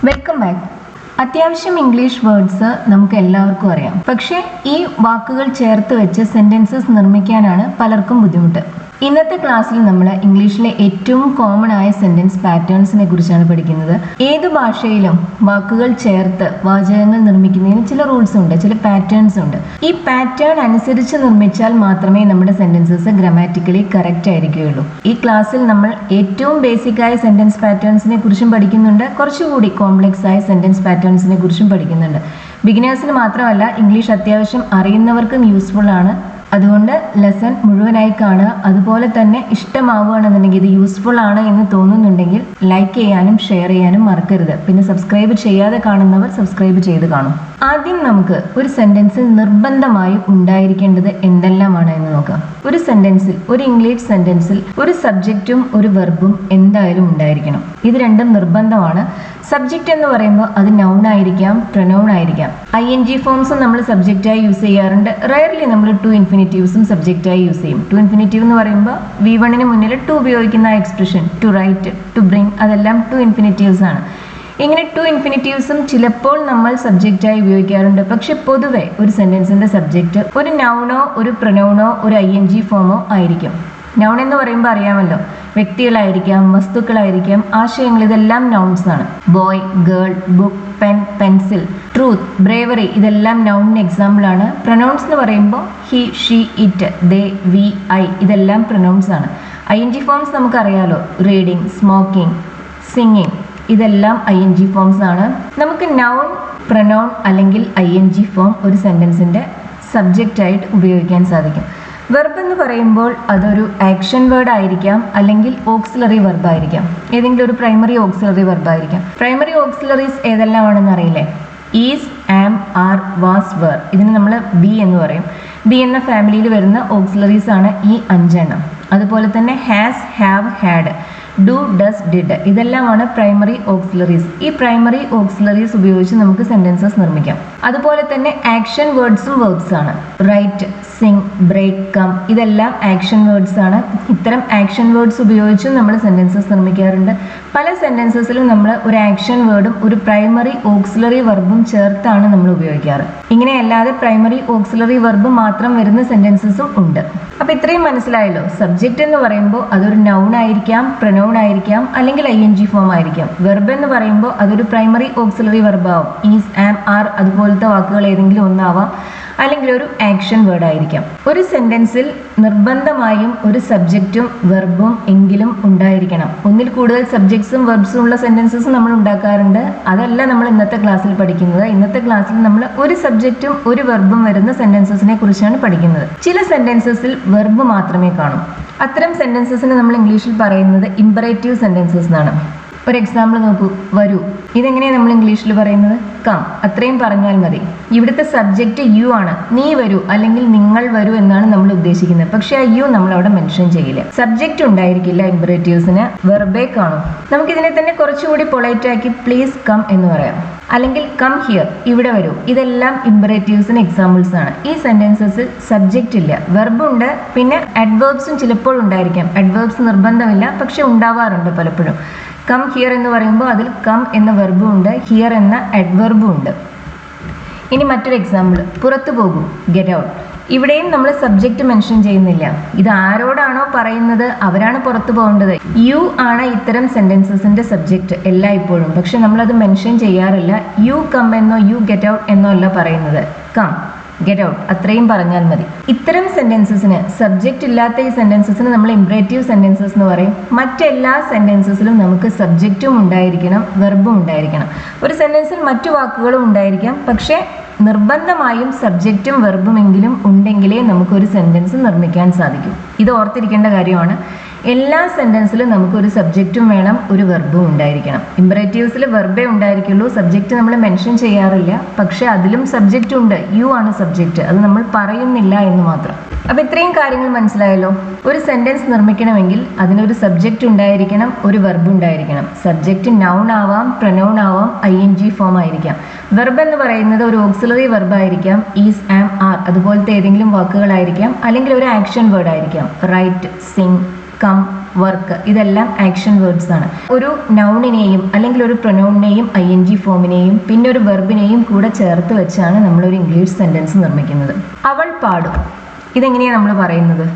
Welcome back. അത്യാവശ്യം English words നമുക്ക് എല്ലാവർക്കും അറിയാം. പക്ഷേ ഈ വാക്കുകൾ ചേർത്ത് വെച്ച് സെന്റൻസസ് നിർമ്മിക്കാനാണ് പലർക്കും ബുദ്ധിമുട്ട്. ഇന്നത്തെ ക്ലാസ്സിൽ നമ്മൾ ഇംഗ്ലീഷിലെ ഏറ്റവും കോമൺ ആയ സെന്റൻസ് പാറ്റേൺസിനെ കുറിച്ചാണ് പഠിക്കുന്നത്. ഏത് ഭാഷയിലും വാക്കുകൾ ചേർത്ത് വാചകങ്ങൾ നിർമ്മിക്കുന്നതിന് ചില റൂൾസ് ഉണ്ട്, ചില പാറ്റേൺസ് ഉണ്ട്. ഈ പാറ്റേൺ അനുസരിച്ച് നിർമ്മിച്ചാൽ മാത്രമേ നമ്മുടെ സെന്റൻസസ് ഗ്രാമാറ്റിക്കലി കറക്റ്റ് ആയിരിക്കുകയുള്ളൂ. ഈ ക്ലാസ്സിൽ നമ്മൾ ഏറ്റവും ബേസിക് ആയ സെന്റൻസ് പാറ്റേൺസിനെ കുറിച്ചും പഠിക്കുന്നുണ്ട്, കുറച്ചുകൂടി കോംപ്ലക്സ് ആയ സെന്റൻസ് പാറ്റേൺസിനെ കുറിച്ചും പഠിക്കുന്നുണ്ട്. ബിഗിനേഴ്സിന് മാത്രമല്ല, ഇംഗ്ലീഷ് അത്യാവശ്യം അറിയുന്നവർക്കും യൂസ്ഫുൾ ആണ്. അതുകൊണ്ട് ലെസൺ മുഴുവനായി കാണുക. അതുപോലെ തന്നെ ഇഷ്ടമാവുകയാണെന്നുണ്ടെങ്കിൽ, ഇത് യൂസ്ഫുൾ ആണ് എന്ന് തോന്നുന്നുണ്ടെങ്കിൽ ലൈക്ക് ചെയ്യാനും ഷെയർ ചെയ്യാനും മറക്കരുത്. പിന്നെ സബ്സ്ക്രൈബ് ചെയ്യാതെ കാണുന്നവർ സബ്സ്ക്രൈബ് ചെയ്ത് കാണും. ആദ്യം നമുക്ക് ഒരു സെന്റൻസിൽ നിർബന്ധമായും ഉണ്ടായിരിക്കേണ്ടത് എന്തെല്ലാമാണ് എന്ന് നോക്കാം. ഒരു സെന്റൻസിൽ, ഒരു ഇംഗ്ലീഷ് സെന്റൻസിൽ ഒരു സബ്ജക്റ്റും ഒരു വെർബും എന്തായാലും ഉണ്ടായിരിക്കണം. ഇത് രണ്ടും നിർബന്ധമാണ്. സബ്ജക്റ്റ് എന്ന് പറയുമ്പോൾ അത് നൗൺ ആയിരിക്കാം, പ്രൊനൗൺ ആയിരിക്കാം. ING ഫോംസും നമ്മൾ സബ്ജക്റ്റായി യൂസ് ചെയ്യാറുണ്ട്. റയർലി നമ്മൾ ടു ഇൻഫിനിറ്റീവ്സും സബ്ജക്റ്റായി യൂസ് ചെയ്യും. ടു ഇൻഫിനിറ്റീവ് എന്ന് പറയുമ്പോൾ V1 മുന്നിൽ ടു ഉപയോഗിക്കുന്ന expression to write, to bring, അതെല്ലാം ടു ഇൻഫിനിറ്റീവ്സ് ആണ്. ഇങ്ങനെ ടു ഇൻഫിനിറ്റീവ്സും ചിലപ്പോൾ നമ്മൾ സബ്ജക്റ്റായി ഉപയോഗിക്കാറുണ്ട്. പക്ഷെ പൊതുവെ ഒരു സെന്റൻസിന്റെ സബ്ജക്റ്റ് ഒരു നൗണോ ഒരു പ്രൊനൗണോ ഒരു ING ഫോമോ ആയിരിക്കും. നൗൺ എന്ന് പറയുമ്പോൾ അറിയാമല്ലോ, വ്യക്തികളായിരിക്കാം, വസ്തുക്കളായിരിക്കാം, ആശയങ്ങൾ, ഇതെല്ലാം നൗൺസ് ആണ്. Boy, girl, book, pen, pencil, truth, bravery, ഇതെല്ലാം നൗണിന് എക്സാമ്പിൾ ആണ്. പ്രൊനൗൺസ് എന്ന് പറയുമ്പോൾ he, she, it, they, we, I, ഇതെല്ലാം പ്രൊനൗൺസ് ആണ്. ING ഫോംസ് നമുക്കറിയാലോ, റീഡിങ്, സ്മോക്കിംഗ്, സിംഗിങ്, ഇതെല്ലാം ING ഫോംസ് ആണ്. നമുക്ക് നൗൺ, പ്രൊനൗൺ അല്ലെങ്കിൽ ING ഫോം ഒരു സെന്റൻസിന്റെ സബ്ജക്റ്റ് ആയിട്ട് ഉപയോഗിക്കാൻ സാധിക്കും. വെർബ് എന്ന് പറയുമ്പോൾ അതൊരു ആക്ഷൻ വേർഡ് ആയിരിക്കാം, അല്ലെങ്കിൽ ഓക്സിലറി വെർബ് ആയിരിക്കാം. ഏതെങ്കിലും ഒരു പ്രൈമറി ഓക്സിലറി വെർബ് ആയിരിക്കാം. പ്രൈമറി ഓക്സിലറീസ് ഏതെല്ലാമാണെന്ന് അറിയില്ലേ? Is, am, are, was, were. ഇതിന് നമ്മൾ ബി എന്ന് പറയും. ബി എന്ന ഫാമിലിയിൽ വരുന്ന ഓക്സിലറീസ് ആണ് ഈ 5 എണ്ണം. അതുപോലെ തന്നെ has, have, had, do, does, did, ഇതെല്ലാമാണ് പ്രൈമറി ഓക്സിലറീസ്. ഈ പ്രൈമറി ഓക്സിലറീസ് ഉപയോഗിച്ച് നമുക്ക് സെന്റൻസസ് നിർമ്മിക്കാം. അതുപോലെ തന്നെ ആക്ഷൻ വേർഡ്സും വെർബ്സ് ആണ്. റൈറ്റ്, സിംഗ്, ബ്രേക്ക്, കം, ഇതെല്ലാം ആക്ഷൻ വേർഡ്സ് ആണ്. ഇത്തരം ആക്ഷൻ വേർഡ്സ് ഉപയോഗിച്ചും നമ്മൾ സെന്റൻസസ് നിർമ്മിക്കാറുണ്ട്. പല സെന്റൻസസിലും നമ്മൾ ഒരു ആക്ഷൻ വേർഡും ഒരു പ്രൈമറി ഓക്സിലറി വെർബും ചേർത്താണ് നമ്മൾ ഉപയോഗിക്കാറ്. ഇങ്ങനെയല്ലാതെ പ്രൈമറി ഓക്സിലറി വെർബ് മാത്രം വരുന്ന സെന്റൻസസും ഉണ്ട്. അപ്പൊ ഇത്രയും മനസ്സിലായല്ലോ. സബ്ജക്റ്റ് എന്ന് പറയുമ്പോൾ അതൊരു നൗൺ ആയിരിക്കാം, പ്രൊനൗൺ ആയിരിക്കാം, അല്ലെങ്കിൽ ING ഫോം ആയിരിക്കാം. വെർബ് എന്ന് പറയുമ്പോൾ അതൊരു പ്രൈമറി ഓക്സിലറി വെർബ് ആവും. ഈസ്, ആം, ആർ, അതുപോലത്തെ വാക്കുകൾ ഏതെങ്കിലും ഒന്നാവാം, അല്ലെങ്കിൽ ഒരു ആക്ഷൻ വേർഡ് ആയിരിക്കാം. ഒരു സെന്റൻസിൽ നിർബന്ധമായും ഒരു സബ്ജക്റ്റും വെർബും എങ്കിലും ഉണ്ടായിരിക്കണം. ഒന്നിൽ കൂടുതൽ സബ്ജക്ട്സും വെർബ്സും ഉള്ള സെന്റൻസസ് നമ്മൾ ഉണ്ടാക്കാറുണ്ട്. അതല്ല നമ്മൾ ഇന്നത്തെ ക്ലാസ്സിൽ പഠിക്കുന്നത്. ഇന്നത്തെ ക്ലാസ്സിൽ നമ്മൾ ഒരു സബ്ജക്റ്റും ഒരു വെർബും വരുന്ന സെന്റൻസസിനെ കുറിച്ചാണ് പഠിക്കുന്നത്. ചില സെന്റൻസസിൽ വെർബ് മാത്രമേ കാണൂ. അത്തരം സെന്റൻസസിന് നമ്മൾ ഇംഗ്ലീഷിൽ പറയുന്നത് ഇമ്പറേറ്റീവ് സെന്റൻസസ് എന്നാണ്. ഒരു എക്സാമ്പിൾ നോക്കൂ. വരൂ, ഇതെങ്ങനെയാണ് നമ്മൾ ഇംഗ്ലീഷിൽ പറയുന്നത്? കം, അത്രയും പറഞ്ഞാൽ മതി. ഇവിടുത്തെ സബ്ജക്റ്റ് യു ആണ്. നീ വരൂ അല്ലെങ്കിൽ നിങ്ങൾ വരൂ എന്നാണ് നമ്മൾ ഉദ്ദേശിക്കുന്നത്. പക്ഷെ ആ യു നമ്മൾ അവിടെ മെൻഷൻ ചെയ്യില്ല. സബ്ജക്റ്റ് ഉണ്ടായിരിക്കില്ല ഇമ്പറേറ്റീവ്സിന്, വെർബേ കാണും. നമുക്കിതിനെ തന്നെ കുറച്ചുകൂടി പൊളൈറ്റ് ആക്കി പ്ലീസ് കം എന്ന് പറയാം, അല്ലെങ്കിൽ കം ഹിയർ, ഇവിടെ വരൂ. ഇതെല്ലാം ഇമ്പറേറ്റീവ്സിന് എക്സാമ്പിൾസ് ആണ്. ഈ സെന്റൻസസിൽ സബ്ജക്റ്റ് ഇല്ല, വെർബ് ഉണ്ട്. പിന്നെ അഡ്വേർബ്സും ചിലപ്പോൾ ഉണ്ടായിരിക്കാം. അഡ്വേർബ്സ് നിർബന്ധമില്ല, പക്ഷെ ഉണ്ടാവാറുണ്ട് പലപ്പോഴും. കം ഹിയർ എന്ന് പറയുമ്പോൾ അതിൽ കം എന്ന വെർബും ഉണ്ട്, ഹിയർ എന്ന അഡ്വർബും ഉണ്ട്. ഇനി മറ്റൊരു എക്സാമ്പിൾ, പുറത്തു പോകൂ, ഗെറ്റ് ഔട്ട്. ഇവിടെയും നമ്മൾ സബ്ജക്റ്റ് മെൻഷൻ ചെയ്യുന്നില്ല. ഇത് ആരോടാണോ പറയുന്നത് അവരാണ് പുറത്തു പോകേണ്ടത്. യു ആണ് ഇത്തരം സെന്റൻസസിന്റെ സബ്ജക്റ്റ് എല്ലായ്പ്പോഴും. പക്ഷെ നമ്മളത് മെൻഷൻ ചെയ്യാറില്ല. യു കം എന്നോ യു ഗെറ്റ് ഔട്ട് എന്നോ അല്ല പറയുന്നത്. കം, ഗെറ്റ് ഔട്ട്, അത്രയും പറഞ്ഞാൽ മതി. ഇത്തരം സെന്റൻസസിന്, സബ്ജക്റ്റ് ഇല്ലാത്ത ഈ സെന്റൻസസിന് നമ്മൾ ഇമ്പറേറ്റീവ് സെന്റൻസസ് എന്ന് പറയും. മറ്റെല്ലാ സെന്റൻസസിലും നമുക്ക് സബ്ജക്റ്റും ഉണ്ടായിരിക്കണം, വെർബും ഉണ്ടായിരിക്കണം. ഒരു സെന്റൻസിൽ മറ്റു വാക്കുകളും ഉണ്ടായിരിക്കാം, പക്ഷേ നിർബന്ധമായും സബ്ജക്റ്റും വെർബുമെങ്കിലും ഉണ്ടെങ്കിലേ നമുക്കൊരു സെന്റൻസ് നിർമ്മിക്കാൻ സാധിക്കും. ഇത് ഓർത്തിരിക്കേണ്ട കാര്യമാണ്. എല്ലാ സെന്റൻസിലും നമുക്കൊരു സബ്ജക്റ്റും വേണം, ഒരു വെർബും ഉണ്ടായിരിക്കണം. ഇമ്പറേറ്റീവ്സിൽ വെർബേ ഉണ്ടായിരിക്കുള്ളൂ, സബ്ജക്റ്റ് നമ്മൾ മെൻഷൻ ചെയ്യാറില്ല. പക്ഷെ അതിലും സബ്ജക്റ്റ് ഉണ്ട്, യു ആണ് സബ്ജക്റ്റ്, അത് നമ്മൾ പറയുന്നില്ല എന്ന് മാത്രം. അപ്പൊ ഇത്രയും കാര്യങ്ങൾ മനസ്സിലായല്ലോ. ഒരു സെന്റൻസ് നിർമ്മിക്കണമെങ്കിൽ അതിനൊരു സബ്ജക്റ്റ് ഉണ്ടായിരിക്കണം, ഒരു വെർബ് ഉണ്ടായിരിക്കണം. സബ്ജക്റ്റ് നൗൺ ആവാം, പ്രൊനൗൺ ആവാം, ING ഫോം ആയിരിക്കാം. വെർബ് എന്ന് പറയുന്നത് ഒരു ഓക്സിലറി വെർബ് ആയിരിക്കാം, ഈസ്, ആം, ആർ, അതുപോലത്തെ ഏതെങ്കിലും വാക്കുകളായിരിക്കാം, അല്ലെങ്കിൽ ഒരു ആക്ഷൻ വേർഡ് ആയിരിക്കാം. റൈറ്റ്, സിംഗ്, കം, വർക്ക്, ഇതെല്ലാം ആക്ഷൻ വേർഡ്സ് ആണ്. ഒരു നൗണിനെയും അല്ലെങ്കിൽ ഒരു പ്രൊനൗണിനെയും ING ഫോമിനെയും പിന്നെ ഒരു വെർബിനെയും കൂടെ ചേർത്ത് വെച്ചാണ് നമ്മളൊരു ഇംഗ്ലീഷ് സെന്റൻസ് നിർമ്മിക്കുന്നത്. അവൾ പാടും, ഇതെങ്ങനെയാണ് നമ്മൾ പറയുന്നത്?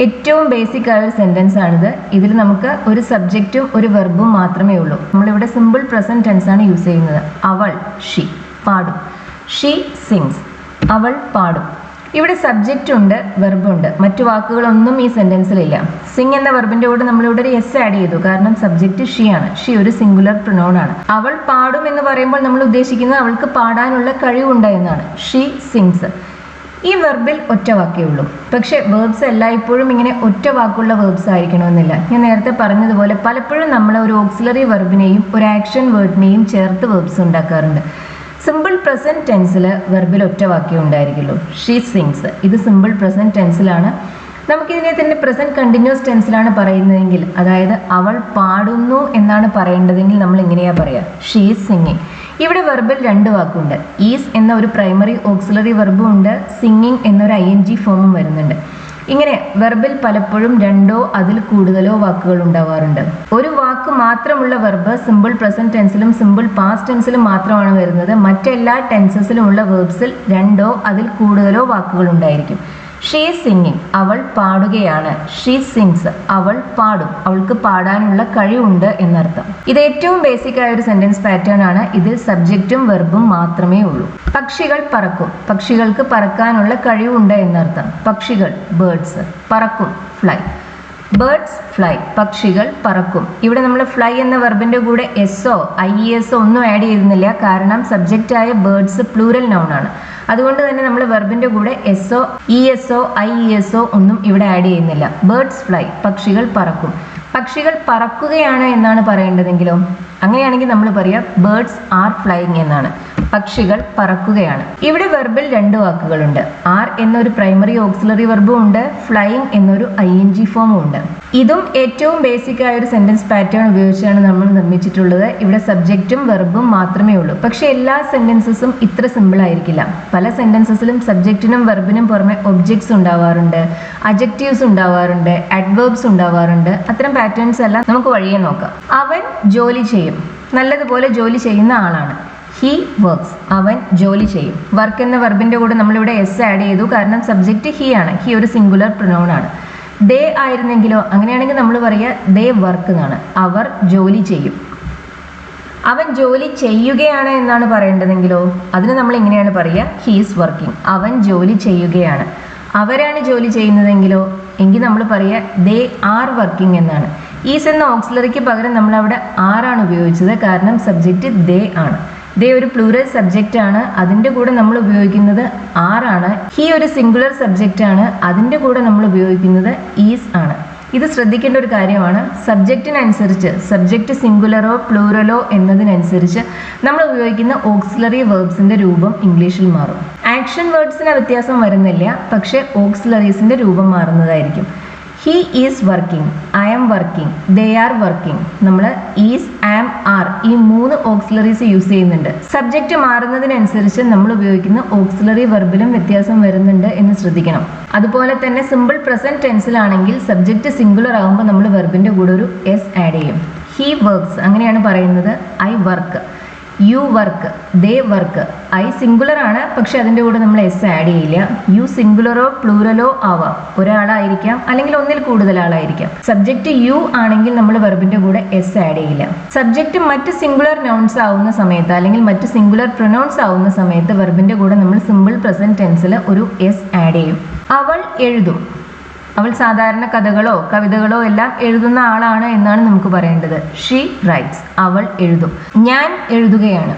ഏറ്റവും ബേസിക് ആയ ഒരു സെന്റൻസ് ആണിത്. ഇതിൽ നമുക്ക് ഒരു സബ്ജക്റ്റും ഒരു വെർബും മാത്രമേ ഉള്ളൂ. നമ്മളിവിടെ സിമ്പിൾ പ്രസന്റ് ടെൻസ് ആണ് യൂസ് ചെയ്യുന്നത്. അവൾ, ഷീ, പാടും. ഷീ സിങ്സ്, അവൾ പാടും. ഇവിടെ സബ്ജക്റ്റ് ഉണ്ട്, വെർബുണ്ട്, മറ്റു വാക്കുകളൊന്നും ഈ സെന്റൻസിലില്ല. സിംഗ് എന്ന വെർബിന്റെ കൂടെ നമ്മളിവിടെ ഒരു എസ് ആഡ് ചെയ്തു, കാരണം സബ്ജക്റ്റ് ഷീ ആണ്. ഷീ ഒരു സിംഗുലർ പ്രൊനൗൺ ആണ്. അവൾ പാടും എന്ന് പറയുമ്പോൾ നമ്മൾ ഉദ്ദേശിക്കുന്നത് അവൾക്ക് പാടാനുള്ള കഴിവുണ്ട് എന്നാണ്. She sings. ഈ വെർബിൽ ഒറ്റ വാക്കേ ഉള്ളൂ. പക്ഷെ വേർബ്സ് എല്ലായ്പ്പോഴും ഇങ്ങനെ ഒറ്റ വാക്കുള്ള വേർബ്സ് ആയിരിക്കണമെന്നില്ല. ഞാൻ നേരത്തെ പറഞ്ഞതുപോലെ പലപ്പോഴും നമ്മൾ ഒരു ഓക്സിലറി വെർബിനെയും ഒരു ആക്ഷൻ വേർഡിനെയും ചേർത്ത് വേർബ്സ് ഉണ്ടാക്കാറുണ്ട്. സിമ്പിൾ പ്രസന്റ് ടെൻസിൽ വെർബിൽ ഒറ്റ വാക്യം ഉണ്ടായിരിക്കുള്ളൂ. ഷീ സിങ്സ്, ഇത് സിമ്പിൾ പ്രസന്റ് ടെൻസിലാണ്. നമുക്കിതിനെ തന്നെ പ്രസന്റ് കണ്ടിന്യൂസ് ടെൻസിലാണ് പറയുന്നതെങ്കിൽ, അതായത് അവൾ പാടുന്നു എന്നാണ് പറയേണ്ടതെങ്കിൽ നമ്മൾ എങ്ങനെയാ പറയാ? She is singing. ഇവിടെ വെർബിൽ രണ്ട് വാക്കുണ്ട്. ഈസ് എന്ന ഒരു പ്രൈമറി ഓക്സിലറി വെർബും ഉണ്ട്, സിംഗിങ് എന്നൊരു ING ഫോമും വരുന്നുണ്ട്. ഇങ്ങനെ വെർബിൽ പലപ്പോഴും രണ്ടോ അതിൽ കൂടുതലോ വാക്കുകൾ ഉണ്ടാവാറുണ്ട്. ഒരു വാക്ക് മാത്രമുള്ള വെർബ് സിമ്പിൾ പ്രസന്റ് ടെൻസിലും സിമ്പിൾ പാസ്റ്റ് ടെൻസിലും മാത്രമാണ് വരുന്നത്. മറ്റെല്ലാ ടെൻസസിലുമുള്ള വെർബ്സിൽ രണ്ടോ അതിൽ കൂടുതലോ വാക്കുകൾ ഉണ്ടായിരിക്കും. ഷീ സിംഗിങ്, അവൾ പാടുകയാണ്. ഷീ സിങ്സ്, അവൾ പാടും, അവൾക്ക് പാടാനുള്ള കഴിവുണ്ട് എന്നർത്ഥം. ഇത് ഏറ്റവും ബേസിക് ആയ ഒരു സെന്റൻസ് പാറ്റേൺ ആണ്. ഇതിൽ സബ്ജക്റ്റും വെർബും മാത്രമേ ഉള്ളൂ. പക്ഷികൾ പറക്കും, പക്ഷികൾക്ക് പറക്കാനുള്ള കഴിവുണ്ട് എന്നർത്ഥം. പക്ഷികൾ ബേർഡ്സ്, പറക്കും ഫ്ലൈ. ബേർഡ്സ് ഫ്ലൈ, പക്ഷികൾ പറക്കും. ഇവിടെ നമ്മൾ ഫ്ലൈ എന്ന വെർബിന്റെ കൂടെ എസ്ഒ IESO ഒന്നും ആഡ് ചെയ്യുന്നില്ല, കാരണം സബ്ജക്റ്റായ ബേർഡ്സ് പ്ലൂറൽ നൗൺ ആണ്. അതുകൊണ്ട് തന്നെ നമ്മൾ വെർബിന്റെ കൂടെ SO ESO IESO ഒന്നും ഇവിടെ ആഡ് ചെയ്യുന്നില്ല. ബേർഡ്സ് ഫ്ലൈ, പക്ഷികൾ പറക്കും. പക്ഷികൾ പറക്കുകയാണ് എന്നാണ് പറയേണ്ടതെങ്കിലോ, അങ്ങനെയാണെങ്കിൽ നമ്മൾ പറയാ ബേർഡ്സ് ആർ ഫ്ലൈയിങ് എന്നാണ്. പക്ഷികൾ പറക്കുകയാണ്. ഇവിടെ വെർബിൽ രണ്ട് വാക്കുകളുണ്ട്. ആർ എന്നൊരു പ്രൈമറി ഓക്സിലറി വെർബും ഉണ്ട്, ഫ്ലൈയിങ് എന്നൊരു ING ഫോമും ഉണ്ട്. ഇതും ഏറ്റവും ബേസിക് ആയ ഒരു സെന്റൻസ് പാറ്റേൺ ഉപയോഗിച്ചാണ് നമ്മൾ നിർമ്മിച്ചിട്ടുള്ളത്. ഇവിടെ സബ്ജക്റ്റും വെർബും മാത്രമേ ഉള്ളൂ. പക്ഷെ എല്ലാ സെന്റൻസസും ഇത്ര സിമ്പിൾ ആയിരിക്കില്ല. പല സെന്റൻസസിലും സബ്ജക്റ്റിനും വെർബിനും പുറമെ ഒബ്ജക്ട്സ് ഉണ്ടാവാറുണ്ട്, അഡ്ജക്റ്റീവ്സ് ഉണ്ടാവാറുണ്ട്, അഡ്വേർബ്സ് ഉണ്ടാവാറുണ്ട്. അത്തരം പാറ്റേൺസ് എല്ലാം നമുക്ക് വഴിയെ നോക്കാം. അവൻ ജോലി ചെയ്യും, നല്ലതുപോലെ ജോലി ചെയ്യുന്ന ആളാണ്. ഹി വർക്ക്സ്, അവൻ ജോലി ചെയ്യും. വർക്ക് എന്ന വെർബിന്റെ കൂടെ നമ്മളിവിടെ എസ് ആഡ് ചെയ്തു, കാരണം സബ്ജക്റ്റ് ഹി ആണ്. ഹി ഒരു സിംഗുലർ പ്രൊനൗൺ ആണ്. ദേ ആയിരുന്നെങ്കിലോ, അങ്ങനെയാണെങ്കിൽ നമ്മൾ പറയുക ദേ വർക്ക് എന്നാണ്. അവർ ജോലി ചെയ്യും. അവൻ ജോലി ചെയ്യുകയാണ് എന്നാണ് പറയേണ്ടതെങ്കിലോ, അതിന് നമ്മൾ എങ്ങനെയാണ് പറയുക? ഹി ഈസ് വർക്കിംഗ്, അവൻ ജോലി ചെയ്യുകയാണ്. അവരാണ് ജോലി ചെയ്യുന്നതെങ്കിലോ, എങ്കിൽ നമ്മൾ പറയുക ദേ ആർ വർക്കിംഗ് എന്നാണ്. ഈസ് എന്ന ഓക്സിലറിക്ക് പകരം നമ്മൾ അവിടെ ആറാണ് ഉപയോഗിച്ചത്, കാരണം സബ്ജക്റ്റ് ദേ ആണ്. ദേ ഒരു പ്ലൂറൽ സബ്ജക്റ്റ് ആണ്, അതിൻ്റെ കൂടെ നമ്മൾ ഉപയോഗിക്കുന്നത് ആറാണ്. ഹി ഒരു സിംഗുലർ സബ്ജക്റ്റ് ആണ്, അതിൻ്റെ കൂടെ നമ്മൾ ഉപയോഗിക്കുന്നത് ഈസ് ആണ്. ഇത് ശ്രദ്ധിക്കേണ്ട ഒരു കാര്യമാണ്. സബ്ജക്റ്റിനനുസരിച്ച്, സബ്ജക്റ്റ് സിംഗുലറോ പ്ലൂറലോ എന്നതിനനുസരിച്ച് നമ്മൾ ഉപയോഗിക്കുന്ന ഓക്സിലറി വേർബ്സിന്റെ രൂപം ഇംഗ്ലീഷിൽ മാറും. ആക്ഷൻ വേർഡ്സിന് വ്യത്യാസം വരുന്നില്ല, പക്ഷേ ഓക്സിലറീസിന്റെ രൂപം മാറുന്നതായിരിക്കും. He is working, I am working, they are working. നമ്മൾ ഈസ്, ആം, ആർ ഈ മൂന്ന് ഓക്സിലറീസ് യൂസ് ചെയ്യുന്നുണ്ട്. സബ്ജക്റ്റ് മാറുന്നതിനനുസരിച്ച് നമ്മൾ ഉപയോഗിക്കുന്ന ഓക്സിലറി വെർബിലും വ്യത്യാസം വരുന്നുണ്ട് എന്ന് ശ്രദ്ധിക്കണം. അതുപോലെ തന്നെ സിമ്പിൾ പ്രസന്റ് ടെൻസിലാണെങ്കിൽ സബ്ജക്റ്റ് സിംഗുലർ ആകുമ്പോൾ നമ്മൾ വെർബിന്റെ കൂടെ ഒരു എസ് ആഡ് ചെയ്യും. ഹി വർക്ക്സ്, അങ്ങനെയാണ് പറയുന്നത്. I work, you work, they work. I singular ആണ്, പക്ഷെ അതിൻ്റെ കൂടെ നമ്മൾ എസ് ആഡ് ചെയ്യില്ല. യു സിംഗുലറോ പ്ലൂറലോ ആവാം, ഒരാളായിരിക്കാം അല്ലെങ്കിൽ ഒന്നിൽ കൂടുതൽ ആളായിരിക്കാം. സബ്ജക്റ്റ് യു ആണെങ്കിൽ നമ്മൾ വെർബിന്റെ കൂടെ എസ് ആഡ് ചെയ്യില്ല. സബ്ജക്റ്റ് മറ്റ് സിംഗുലർ നൗൺസ് ആവുന്ന സമയത്ത് അല്ലെങ്കിൽ മറ്റ് സിംഗുലർ പ്രൊനൗൺസ് ആവുന്ന സമയത്ത് വെർബിന്റെ കൂടെ നമ്മൾ സിമ്പിൾ പ്രസന്റ് ടെൻസിൽ ഒരു എസ് ആഡ് ചെയ്യും. അവൾ എഴുതും, അവൾ സാധാരണ കഥകളോ കവിതകളോ എല്ലാം എഴുതുന്ന ആളാണ് എന്നാണ് നമുക്ക് പറയേണ്ടത്. ഷീ റൈറ്റ്സ്, അവൾ എഴുതും. ഞാൻ എഴുതുകയാണ്,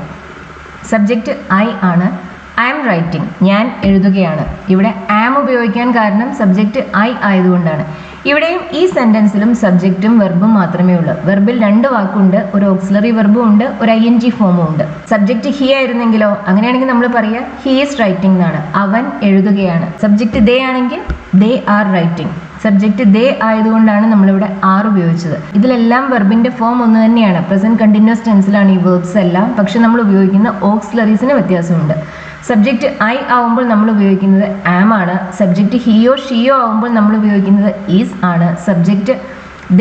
സബ്ജക്റ്റ് ഐ ആണ്. ഐ ആം റൈറ്റിംഗ്, ഞാൻ എഴുതുകയാണ്. ഇവിടെ ആം ഉപയോഗിക്കാൻ കാരണം സബ്ജക്റ്റ് ഐ ആയതുകൊണ്ടാണ്. ഇവിടെയും ഈ സെന്റൻസിലും സബ്ജക്റ്റും വെർബും മാത്രമേ ഉള്ളൂ. വെർബിൽ രണ്ട് വാക്കുണ്ട്, ഒരു ഓക്സിലറി വെർബും ഉണ്ട്, ഒരു ING ഫോമും ഉണ്ട്. സബ്ജക്റ്റ് ഹി ആയിരുന്നെങ്കിലോ, അങ്ങനെയാണെങ്കിൽ നമ്മൾ പറയുക ഹി ഈസ് റൈറ്റിംഗ് എന്നാണ്. അവൻ എഴുതുകയാണ്. സബ്ജക്റ്റ് ദേ ആണെങ്കിൽ ദേ ആർ റൈറ്റിംഗ്. സബ്ജക്റ്റ് ദേ ആയതുകൊണ്ടാണ് നമ്മളിവിടെ ആർ ഉപയോഗിച്ചത്. ഇതിലെല്ലാം വെർബിന്റെ ഫോം ഒന്ന് തന്നെയാണ്. പ്രസന്റ് കണ്ടിന്യൂസ് ടെൻസിലാണ് ഈ വെർബ്സ് എല്ലാം, പക്ഷെ നമ്മൾ ഉപയോഗിക്കുന്ന ഓക്സിലറീസിന് വ്യത്യാസമുണ്ട്. സബ്ജക്റ്റ് ഐ ആവുമ്പോൾ നമ്മൾ ഉപയോഗിക്കുന്നത് ആം ആണ്. സബ്ജക്റ്റ് ഹിയോ ഷിയോ ആവുമ്പോൾ നമ്മൾ ഉപയോഗിക്കുന്നത് ഈസ് ആണ്. സബ്ജക്റ്റ്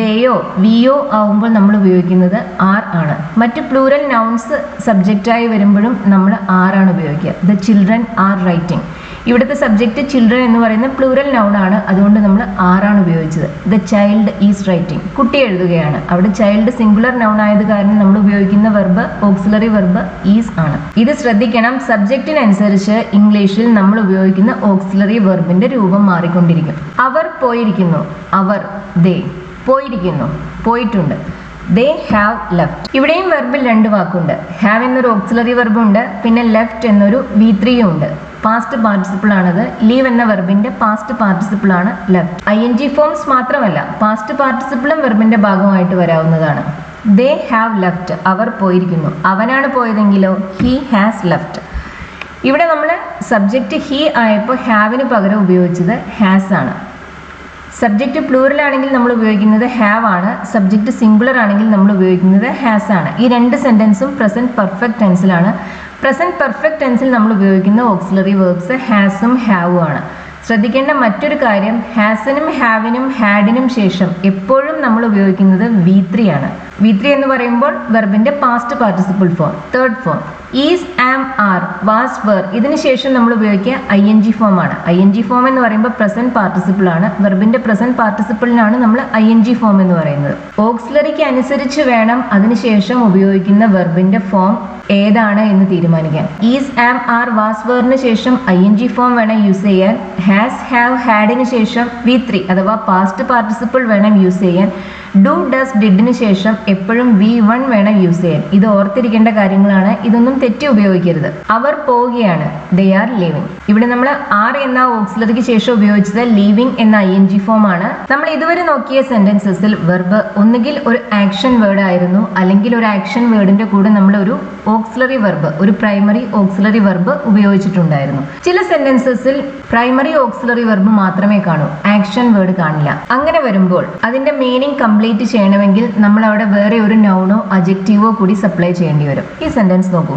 ദേയോ വിയോ ആവുമ്പോൾ നമ്മൾ ഉപയോഗിക്കുന്നത് ആർ ആണ്. മറ്റ് പ്ലൂറൽ നൗൺസ് സബ്ജക്റ്റായി വരുമ്പോഴും നമ്മൾ ആറാണ് ഉപയോഗിക്കുക. The children are writing. ഇവിടുത്തെ സബ്ജക്റ്റ് ചിൽഡ്രൻ എന്ന് പറയുന്ന പ്ലൂറൽ നൗൺ ആണ്, അതുകൊണ്ട് നമ്മൾ ആറാണ് ഉപയോഗിച്ചത്. The child is writing. കുട്ടി എഴുതുകയാണ്. അവിടെ ചൈൽഡ് സിംഗുലർ നൗൺ ആയത് കാരണം നമ്മൾ ഉപയോഗിക്കുന്ന വെർബ് ഓക്സിലറി വെർബ് ഈസ് ആണ്. ഇത് ശ്രദ്ധിക്കണം, സബ്ജക്റ്റിനനുസരിച്ച് ഇംഗ്ലീഷിൽ നമ്മൾ ഉപയോഗിക്കുന്ന ഓക്സിലറി വെർബിന്റെ രൂപം മാറിക്കൊണ്ടിരിക്കും. അവർ പോയിരിക്കുന്നു, അവർ ദേ. പോയിരിക്കുന്നു, പോയിട്ടുണ്ട്. They have left. ഇവിടെയും വെർബിൽ രണ്ട് വാക്കുണ്ട്. ഹാവ് എന്നൊരു ഓക്സിലറി വെർബ് ഉണ്ട്, പിന്നെ ലെഫ്റ്റ് എന്നൊരു V3 ഉണ്ട്. പാസ്റ്റ് പാർട്ടിസിപ്പിൾ ആണത്. ലീവ് എന്ന വെർബിന്റെ പാസ്റ്റ് പാർട്ടിസിപ്പിൾ ആണ് ലെഫ്റ്റ്. ING ഫോംസ് മാത്രമല്ല, പാസ്റ്റ് പാർട്ടിസിപ്പിളും വെർബിന്റെ ഭാഗമായിട്ട് വരാവുന്നതാണ്. They have left. അവർ പോയിരിക്കുന്നു. അവനാണ് പോയതെങ്കിലോ ഹി ഹാസ് ലെഫ്റ്റ്. ഇവിടെ നമ്മൾ സബ്ജക്റ്റ് ഹി ആയപ്പോൾ ഹാവിന് പകരം ഉപയോഗിച്ചത് ഹാസ് ആണ്. സബ്ജക്റ്റ് പ്ലൂറൽ ആണെങ്കിൽ നമ്മൾ ഉപയോഗിക്കുന്നത് ഹാവ് ആണ്. സബ്ജക്റ്റ് സിംഗുലർ ആണെങ്കിൽ നമ്മൾ ഉപയോഗിക്കുന്നത് ഹാസ് ആണ്. ഈ രണ്ട് സെന്റൻസും പ്രസന്റ് പെർഫെക്റ്റ് ടെൻസിലാണ്. പ്രസന്റ് പെർഫെക്റ്റ് ടെൻസിൽ നമ്മൾ ഉപയോഗിക്കുന്ന ഓക്സിലറി വേർബ്സ് ഹാസും ഹാവും ആണ്. ശ്രദ്ധിക്കേണ്ട മറ്റൊരു കാര്യം, ഹാസിനും ഹാവിനും ഹാഡിനും ശേഷം എപ്പോഴും നമ്മൾ ഉപയോഗിക്കുന്നത് V3 ആണ്. V3 എന്ന് പറയുമ്പോൾ വെർബിന്റെ past participle form, third form. Is, am, are, was, were ഇതിന് ശേഷം നമ്മൾ ഉപയോഗിക്കുക ING ഫോം ആണ്. ING ഫോം എന്ന് പറയുമ്പോൾ പ്രസന്റ് പാർട്ടിസിപ്പിൾ ആണ്. വെർബിന്റെ പ്രസന്റ് പാർട്ടിസിപ്പിളിനാണ് നമ്മൾ ING ഫോം എന്ന് പറയുന്നത്. ഓക്സിലറിക്ക് അനുസരിച്ച് വേണം അതിനുശേഷം ഉപയോഗിക്കുന്ന വെർബിന്റെ ഫോം ഏതാണ് എന്ന് തീരുമാനിക്കാൻ. ഈസ്, ആം, ആർ, വാസ്, വെറിന് ശേഷം ING ഫോം വേണം യൂസ് ചെയ്യാൻ. ഹാസ്, ഹാവ്, ഹാഡിന് ശേഷം V3 അഥവാ പാസ്റ്റ് പാർട്ടിസിപ്പിൾ വേണം യൂസ് ചെയ്യാൻ. ഡു, ഡസ്, ഡിഡിന് ശേഷം എപ്പോഴും V1 വേണം യൂസ് ചെയ്യാൻ. ഇത് ഓർത്തിരിക്കേണ്ട കാര്യങ്ങളാണ്. ഇതൊന്നും തെറ്റി ഉപയോഗിക്കരുത്. അവർ പോവുകയാണ്, ദേ ആർ ലീവിങ്. ഇവിടെ നമ്മൾ ആർ എന്ന ഓക്സിലറിക്ക് ശേഷം ഉപയോഗിച്ചത് ലീവിങ് എന്ന ING ഫോം ആണ്. നമ്മൾ ഇതുവരെ നോക്കിയ സെന്റൻസസിൽ വെർബ് ഒന്നുകിൽ ഒരു ആക്ഷൻ വേർഡ് ആയിരുന്നു, അല്ലെങ്കിൽ ഒരു ആക്ഷൻ വേർഡിന്റെ കൂടെ നമ്മൾ ഒരു ഓക്സിലറി വെർബ്, ഒരു പ്രൈമറി ഓക്സിലറി വെർബ് ഉപയോഗിച്ചിട്ടുണ്ടായിരുന്നു. ചില സെന്റൻസസിൽ പ്രൈമറി ഓക്സിലറി വെർബ് മാത്രമേ കാണൂ, ആക്ഷൻ വേർഡ് കാണില്ല. അങ്ങനെ വരുമ്പോൾ അതിന്റെ മീനിങ് കംപ്ലീറ്റ് ചെയ്യണമെങ്കിൽ നമ്മൾ അവിടെ വേറെ ഒരു നൗണോ അജക്റ്റീവോ കൂടി സപ്ലൈ ചെയ്യേണ്ടി വരും. ഈ സെന്റൻസ് നോക്കൂ.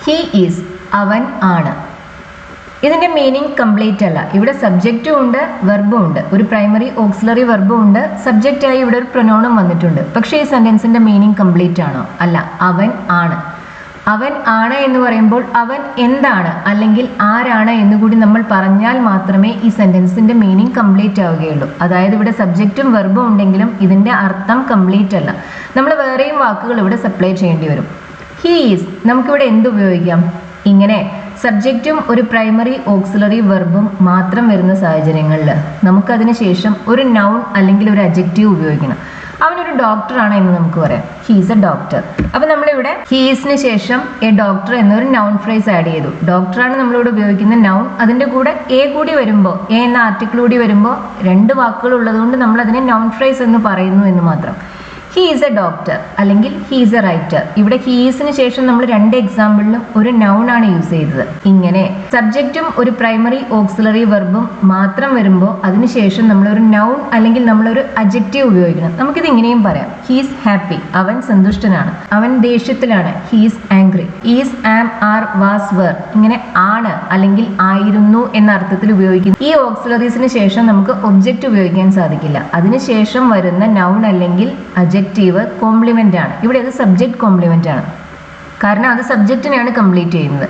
ഹി ഈസ്, അവൻ ആണ്. ഇതിന്റെ മീനിങ് കംപ്ലീറ്റ് അല്ല. ഇവിടെ സബ്ജക്റ്റും ഉണ്ട്, വെർബും ഉണ്ട്, ഒരു പ്രൈമറി ഓക്സിലറി വെർബും ഉണ്ട്, സബ്ജക്റ്റായി ഇവിടെ ഒരു പ്രൊനൗണും വന്നിട്ടുണ്ട്. പക്ഷേ ഈ സെന്റൻസിന്റെ മീനിങ് കംപ്ലീറ്റ് ആണോ? അല്ല. അവൻ ആണ്. അവൻ ആണ് എന്ന് പറയുമ്പോൾ അവൻ എന്താണ് അല്ലെങ്കിൽ ആരാണ് എന്നുകൂടി നമ്മൾ പറഞ്ഞാൽ മാത്രമേ ഈ സെന്റൻസിന്റെ മീനിങ് കംപ്ലീറ്റ് ആവുകയുള്ളൂ. അതായത് ഇവിടെ സബ്ജക്റ്റും വെർബും ഉണ്ടെങ്കിലും ഇതിന്റെ അർത്ഥം കംപ്ലീറ്റ് അല്ല. നമ്മൾ വേറെയും വാക്കുകൾ ഇവിടെ സപ്ലൈ ചെയ്യേണ്ടി വരും. ഹി ഈസ്, നമുക്കിവിടെ എന്ത് ഉപയോഗിക്കാം? ഇങ്ങനെ സബ്ജക്റ്റും ഒരു പ്രൈമറി ഓക്സിലറി വെർബും മാത്രം വരുന്ന സാഹചര്യങ്ങളിൽ നമുക്കതിന് ശേഷം ഒരു നൗൺ അല്ലെങ്കിൽ ഒരു അഡ്ജക്റ്റീവ് ഉപയോഗിക്കണം. അവനൊരു ഡോക്ടറാണ് എന്ന് നമുക്ക് പറയാം. He's A doctor. അപ്പൊ നമ്മളിവിടെ ഹീസിന് ശേഷം എ ഡോക്ടർ എന്നൊരു നൗൺ ഫ്രേസ് ആഡ് ചെയ്തു. ഡോക്ടറാണ് നമ്മളിവിടെ ഉപയോഗിക്കുന്ന നൗൺ. അതിന്റെ കൂടെ എ കൂടി വരുമ്പോൾ, എ എന്ന ആർട്ടിക്കിൾ കൂടി വരുമ്പോൾ രണ്ട് വാക്കുകൾ ഉള്ളതുകൊണ്ട് നമ്മൾ അതിനെ നൗൺ ഫ്രേസ് എന്ന് പറയുന്നു എന്ന് മാത്രം. ഹി ഈസ് എ ഡോക്ടർ അല്ലെങ്കിൽ ഹി ഈസ് എ റൈറ്റർ. ഇവിടെ ഹീസിന് ശേഷം നമ്മൾ രണ്ട് എക്സാമ്പിളിലും ഒരു നൗൺ ആണ് യൂസ് ചെയ്തത്. ഇങ്ങനെ സബ്ജക്റ്റും ഒരു പ്രൈമറി ഓക്സിലറി വെർബും മാത്രം വരുമ്പോൾ അതിനുശേഷം നമ്മളൊരു നൗൺ അല്ലെങ്കിൽ നമ്മളൊരു അഡ്ജക്റ്റീവ് ഉപയോഗിക്കണം. നമുക്കിത് ഇങ്ങനെയും പറയാം. ഹീസ് ഹാപ്പി, അവൻ സന്തുഷ്ടനാണ്. അവൻ ദേഷ്യത്തിലാണ്, he's angry. Is, am, are, was, were ഇങ്ങനെ ആണ് അല്ലെങ്കിൽ ആയിരുന്നു എന്ന അർത്ഥത്തിൽ ഉപയോഗിക്കുന്നു. ഈ ഓക്സിലറീസിന് ശേഷം നമുക്ക് ഒബ്ജക്റ്റ് ഉപയോഗിക്കാൻ സാധിക്കില്ല. അതിനുശേഷം വരുന്ന നൗൺ അല്ലെങ്കിൽ അഡ്ജക്റ്റീവ് കോംപ്ലിമെന്റ് ആണ്. ഇവിടെ അത് സബ്ജക്റ്റ് കോംപ്ലിമെന്റ് ആണ്, കാരണം അത് സബ്ജക്റ്റിനെയാണ് കംപ്ലീറ്റ് ചെയ്യുന്നത്.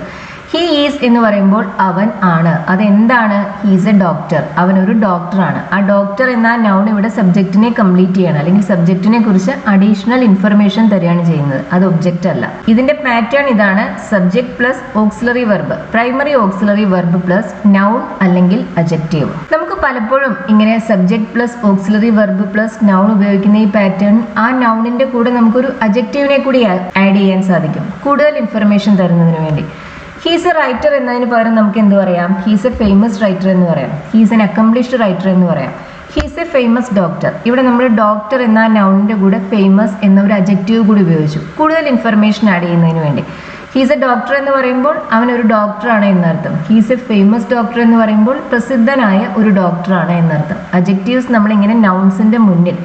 ഹി ഈസ് എന്ന് പറയുമ്പോൾ അവൻ ആണ്. അതെന്താണ്? He's A doctor. അവൻ ഒരു ഡോക്ടറാണ്. ആ ഡോക്ടർ എന്ന നൗൺ ഇവിടെ സബ്ജക്റ്റിനെ കംപ്ലീറ്റ് ചെയ്യണം, അല്ലെങ്കിൽ സബ്ജക്റ്റിനെ കുറിച്ച് അഡീഷണൽ ഇൻഫർമേഷൻ തരികയാണ് ചെയ്യുന്നത്. അത് ഒബ്ജക്റ്റ് അല്ല. ഇതിന്റെ പാറ്റേൺ ഇതാണ്: subject plus auxiliary verb, primary auxiliary verb plus noun അല്ലെങ്കിൽ അഡ്ജക്റ്റീവ്. നമുക്ക് പലപ്പോഴും ഇങ്ങനെ subject plus auxiliary verb plus noun ഉപയോഗിക്കുന്ന ഈ പാറ്റേൺ ആ നൗണിന്റെ കൂടെ നമുക്കൊരു അഡ്ജക്റ്റീവിനെ കൂടി ആഡ് ചെയ്യാൻ സാധിക്കും, കൂടുതൽ ഇൻഫർമേഷൻ തരുന്നതിന് വേണ്ടി. ഹീസ് എ റൈറ്റർ എന്നതിന് പകരം നമുക്ക് എന്ത് പറയാം? ഹീസ് എ ഫേമസ് റൈറ്റർ എന്ന് പറയാം. ഹീസ് എൻ അക്കംപ്ലിഷ്ഡ് റൈറ്റർ എന്ന് പറയാം. He's A famous doctor. ഇവിടെ നമ്മൾ ഡോക്ടർ എന്ന നൗണിന്റെ കൂടെ ഫേമസ് എന്ന ഒരു അഡ്ജക്റ്റീവ് കൂടി ഉപയോഗിച്ചു, കൂടുതൽ ഇൻഫർമേഷൻ ആഡ് ചെയ്യുന്നതിന് വേണ്ടി. ഹീസ് എ ഡോക്ടർ എന്ന് പറയുമ്പോൾ അവനൊരു ഡോക്ടറാണ് എന്നർത്ഥം. ഹീസ് എ ഫേമസ് ഡോക്ടർ എന്ന് പറയുമ്പോൾ പ്രസിദ്ധനായ ഒരു ഡോക്ടറാണ് എന്നർത്ഥം. അഡ്ജക്റ്റീവ്സ് നമ്മളിങ്ങനെ നൗൺസിന്റെ മുന്നിൽ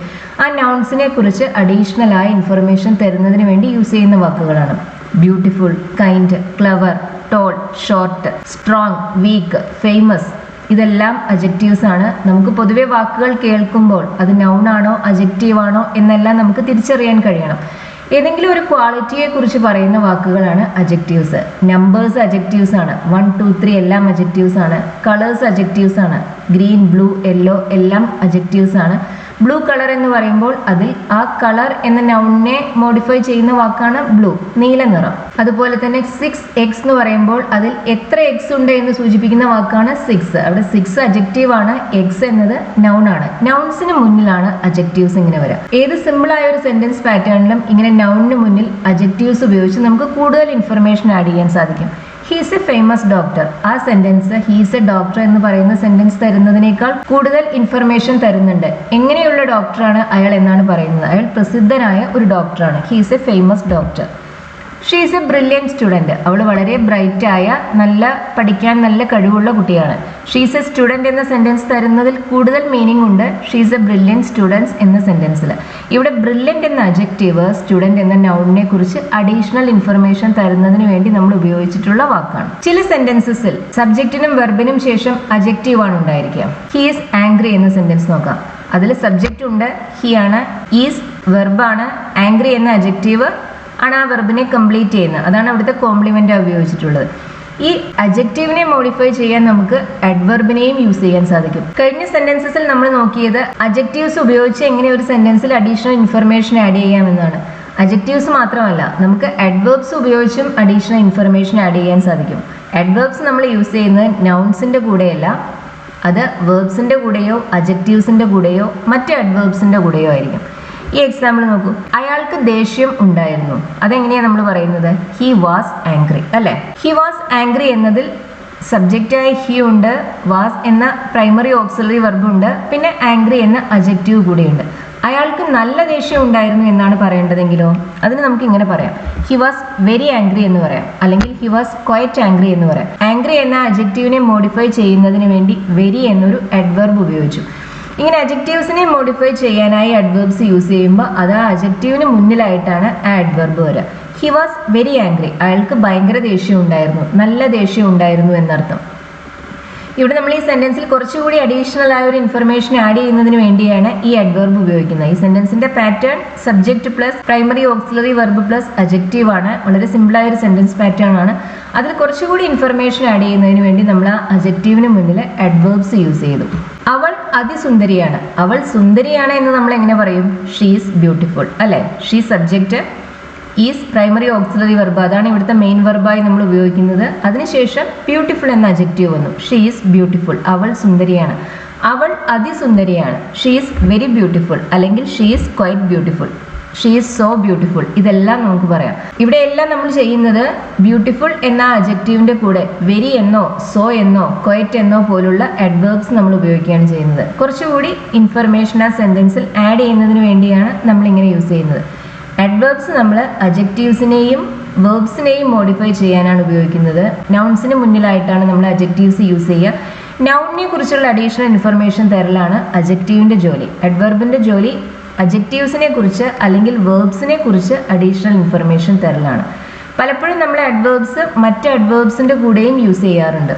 ആ നൗൺസിനെ കുറിച്ച് അഡീഷണൽ ആയ ഇൻഫർമേഷൻ തരുന്നതിന് വേണ്ടി യൂസ് ചെയ്യുന്ന വാക്കുകളാണ്. Beautiful, kind, clever, tall, short, strong, weak, famous, ഇതെല്ലാം അജക്റ്റീവ്സ് ആണ്. നമുക്ക് പൊതുവെ വാക്കുകൾ കേൾക്കുമ്പോൾ അത് നൗൺ ആണോ അജക്റ്റീവ് ആണോ എന്നെല്ലാം നമുക്ക് തിരിച്ചറിയാൻ കഴിയണം. ഏതെങ്കിലും ഒരു ക്വാളിറ്റിയെ കുറിച്ച് പറയുന്ന വാക്കുകളാണ് അജക്റ്റീവ്സ്. നമ്പേഴ്സ് അജക്റ്റീവ്സ് ആണ്. 1, 2, 3 എല്ലാം അജക്റ്റീവ്സ് ആണ്. കളേഴ്സ് അജക്റ്റീവ്സ് ആണ്. ഗ്രീൻ, ബ്ലൂ, യെല്ലോ എല്ലാം അജക്റ്റീവ്സ് ആണ്. ബ്ലൂ കളർ എന്ന് പറയുമ്പോൾ അതിൽ ആ കളർ എന്ന നൗണിനെ മോഡിഫൈ ചെയ്യുന്ന വാക്കാണ് ബ്ലൂ, നീല നിറം. അതുപോലെ തന്നെ 6 എന്ന് പറയുമ്പോൾ അതിൽ എത്ര എക്സ് ഉണ്ട് എന്ന് സൂചിപ്പിക്കുന്ന വാക്കാണ് 6. അവിടെ 6 അജക്റ്റീവ് ആണ്, എക്സ് എന്നത് നൗൺ ആണ്. നൗൺസിന് മുന്നിലാണ് അജക്റ്റീവ്സ് ഇങ്ങനെ വരിക. ഏത് സിമ്പിൾ ആയ ഒരു സെന്റൻസ് പാറ്റേണിലും ഇങ്ങനെ നൗണിന് മുന്നിൽ അജക്റ്റീവ്സ് ഉപയോഗിച്ച് നമുക്ക് കൂടുതൽ ഇൻഫർമേഷൻ ആഡ് ചെയ്യാൻ സാധിക്കും. He's A famous doctor. ആ സെന്റൻസ് ഹീസ് എ ഡോക്ടർ എന്ന് പറയുന്ന സെന്റൻസ് തരുന്നതിനേക്കാൾ കൂടുതൽ ഇൻഫർമേഷൻ തരുന്നുണ്ട്. എങ്ങനെയുള്ള ഡോക്ടറാണ് അയാൾ എന്നാണ് പറയുന്നത്. അയാൾ പ്രസിദ്ധനായ ഒരു ഡോക്ടറാണ്. He's A famous doctor. She is A brilliant student. അവൾ വളരെ ബ്രൈറ്റായ പഠിക്കാൻ നല്ല കഴിവുള്ള കുട്ടിയാണ്. ഷീ ഈസ് എ സ്റ്റുഡൻറ്റ് എന്ന സെൻറ്റൻസ് തരുന്നതിൽ കൂടുതൽ മീനിങ് ഉണ്ട് she is A brilliant students എന്ന സെൻറ്റൻസിൽ. ഇവിടെ ബ്രില്യൻറ്റ് എന്ന അജക്റ്റീവ് സ്റ്റുഡൻറ്റ് എന്ന നൗണിനെ കുറിച്ച് അഡീഷണൽ ഇൻഫർമേഷൻ തരുന്നതിന് വേണ്ടി നമ്മൾ ഉപയോഗിച്ചിട്ടുള്ള വാക്കാണ്. ചില സെൻറ്റൻസസിൽ സബ്ജക്റ്റിനും വെർബിനും ശേഷം അജക്റ്റീവ് ആണ് ഉണ്ടായിരിക്കുക. ഹി ഈസ് ആംഗ്രി എന്ന സെൻറ്റൻസ് നോക്കാം. അതിൽ സബ്ജക്റ്റ് ഉണ്ട്, ഹി ആണ്. ഈസ് വെർബാണ്. ആംഗ്രി എന്ന അജക്റ്റീവ് ആണ് ആ വെർബിനെ കംപ്ലീറ്റ് ചെയ്യുന്നത്. അതാണ് അവിടുത്തെ കോംപ്ലിമെന്റ് ഉപയോഗിച്ചിട്ടുള്ളത്. ഈ അജക്റ്റീവിനെ മോഡിഫൈ ചെയ്യാൻ നമുക്ക് അഡ്വർബിനെയും യൂസ് ചെയ്യാൻ സാധിക്കും. കഴിഞ്ഞ സെന്റൻസസിൽ നമ്മൾ നോക്കിയത് അജക്റ്റീവ്സ് ഉപയോഗിച്ച് എങ്ങനെ ഒരു സെന്റൻസിൽ അഡീഷണൽ ഇൻഫർമേഷൻ ആഡ് ചെയ്യാമെന്നാണ്. അജക്റ്റീവ്സ് മാത്രമല്ല, നമുക്ക് അഡ്വേർബ്സ് ഉപയോഗിച്ചും അഡീഷണൽ ഇൻഫർമേഷൻ ആഡ് ചെയ്യാൻ സാധിക്കും. അഡ്വേർബ്സ് നമ്മൾ യൂസ് ചെയ്യുന്നത് നൗൺസിന്റെ കൂടെയല്ല, അത് വേർബ്സിന്റെ കൂടെയോ അജക്റ്റീവ്സിന്റെ കൂടെയോ മറ്റ് അഡ്വേർബ്സിന്റെ കൂടെയോ ആയിരിക്കും. ഈ എക്സാമ്പിൾ നോക്കൂ. അയാൾക്ക് ദേഷ്യം ഉണ്ടായിരുന്നു. അതെങ്ങനെയാണ് നമ്മൾ പറയുന്നത്? ഹി വാസ് ആംഗ്രി അല്ലേ? ഹി വാസ് ആംഗ്രി എന്നതിൽ സബ്ജക്റ്റായി ഹി ഉണ്ട്, വാസ് എന്ന പ്രൈമറി ഓക്സിലറി വെർബ് ഉണ്ട്, പിന്നെ ആംഗ്രി എന്ന അജക്റ്റീവ് കൂടിയുണ്ട്. അയാൾക്ക് നല്ല ദേഷ്യം ഉണ്ടായിരുന്നു എന്നാണ് പറയേണ്ടതെങ്കിലോ അതിന് നമുക്ക് ഇങ്ങനെ പറയാം, ഹി വാസ് വെരി ആംഗ്രി എന്ന് പറയാം, അല്ലെങ്കിൽ ഹി വാസ് ക്വൈറ്റ് ആംഗ്രി എന്ന് പറയാം. ആംഗ്രി എന്ന അജക്റ്റീവിനെ മോഡിഫൈ ചെയ്യുന്നതിന് വേണ്ടി വെരി എന്നൊരു അഡ്വർബ് ഉപയോഗിച്ചു. ഇങ്ങനെ അജക്റ്റീവ്സിനെ മോഡിഫൈ ചെയ്യാനായി അഡ്വേർബ്സ് യൂസ് ചെയ്യുമ്പോൾ അത് ആ അജക്റ്റീവിന് മുന്നിലായിട്ടാണ് ആ അഡ്വർബ് വരിക. ഹി വാസ് വെരി ആംഗ്രി, അയാൾക്ക് ഭയങ്കര ദേഷ്യം ഉണ്ടായിരുന്നു, നല്ല ദേഷ്യം ഉണ്ടായിരുന്നു എന്നർത്ഥം. ഇവിടെ നമ്മൾ ഈ സെന്റൻസിൽ കുറച്ചുകൂടി അഡീഷണൽ ആയ ഒരു ഇൻഫർമേഷൻ ആഡ് ചെയ്യുന്നതിന് വേണ്ടിയാണ് ഈ അഡ്വർബ് ഉപയോഗിക്കുന്നത്. ഈ സെന്റൻസിന്റെ pattern subject plus primary auxiliary verb plus adjective ആണ്. വളരെ സിമ്പിൾ ആയ ഒരു സെന്റൻസ് പാറ്റേൺ ആണ്. അതിൽ കുറച്ചുകൂടി ഇൻഫർമേഷൻ ആഡ് ചെയ്യുന്നതിന് വേണ്ടി നമ്മൾ ആ അജക്റ്റീവിന് മുന്നിൽ അഡ്വേർബ്സ് യൂസ് ചെയ്തു. അവൾ അതിസുന്ദരിയാണ്. അവൾ സുന്ദരിയാണ് എന്ന് നമ്മൾ എങ്ങനെ പറയും? ഷീ ഈസ് ബ്യൂട്ടിഫുൾ അല്ലെ? She subject, is primary auxiliary verb, അതാണ് ഇവിടുത്തെ മെയിൻ വെർബായി നമ്മൾ ഉപയോഗിക്കുന്നത്. അതിനുശേഷം ബ്യൂട്ടിഫുൾ എന്ന അജക്റ്റീവ് വന്നു. She is beautiful. അവൾ സുന്ദരിയാണ്. അവൾ അതിസുന്ദരിയാണ്. ഷീ ഈസ് വെരി ബ്യൂട്ടിഫുൾ, അല്ലെങ്കിൽ she is quite beautiful, she is so beautiful. ഇതെല്ലാം നമുക്ക് പറയാം. ഇവിടെ എല്ലാം നമ്മൾ ചെയ്യുന്നത് ബ്യൂട്ടിഫുൾ എന്ന അജക്റ്റീവിന്റെ കൂടെ വെരി എന്നോ സോ എന്നോ ക്വൈറ്റ് എന്നോ പോലുള്ള അഡ്വേർബ്സ് നമ്മൾ ഉപയോഗിക്കുകയാണ് ചെയ്യുന്നത്. കുറച്ചുകൂടി ഇൻഫർമേഷൻ ആ സെന്റൻസിൽ ആഡ് ചെയ്യുന്നതിന് വേണ്ടിയാണ് നമ്മൾ ഇങ്ങനെ യൂസ് ചെയ്യുന്നത്. അഡ്വേർബ്സ് നമ്മൾ അജക്റ്റീവ്സിനെയും വേർബ്സിനെയും മോഡിഫൈ ചെയ്യാനാണ് ഉപയോഗിക്കുന്നത്. നൗൺസിന് മുന്നിലായിട്ടാണ് നമ്മൾ അജക്റ്റീവ്സ് യൂസ് ചെയ്യുക. നൗണിനെ കുറിച്ചുള്ള അഡീഷണൽ ഇൻഫർമേഷൻ തരലാണ് അജക്റ്റീവിന്റെ ജോലി. അഡ്വർബിന്റെ ജോലി അജക്റ്റീവ്സിനെ കുറിച്ച് അല്ലെങ്കിൽ വേർബ്സിനെ കുറിച്ച് അഡീഷണൽ ഇൻഫർമേഷൻ തരലാണ്. പലപ്പോഴും നമ്മൾ അഡ്വേർബ്സ് മറ്റ് അഡ്വേർബ്സിന്റെ കൂടെയും യൂസ് ചെയ്യാറുണ്ട്.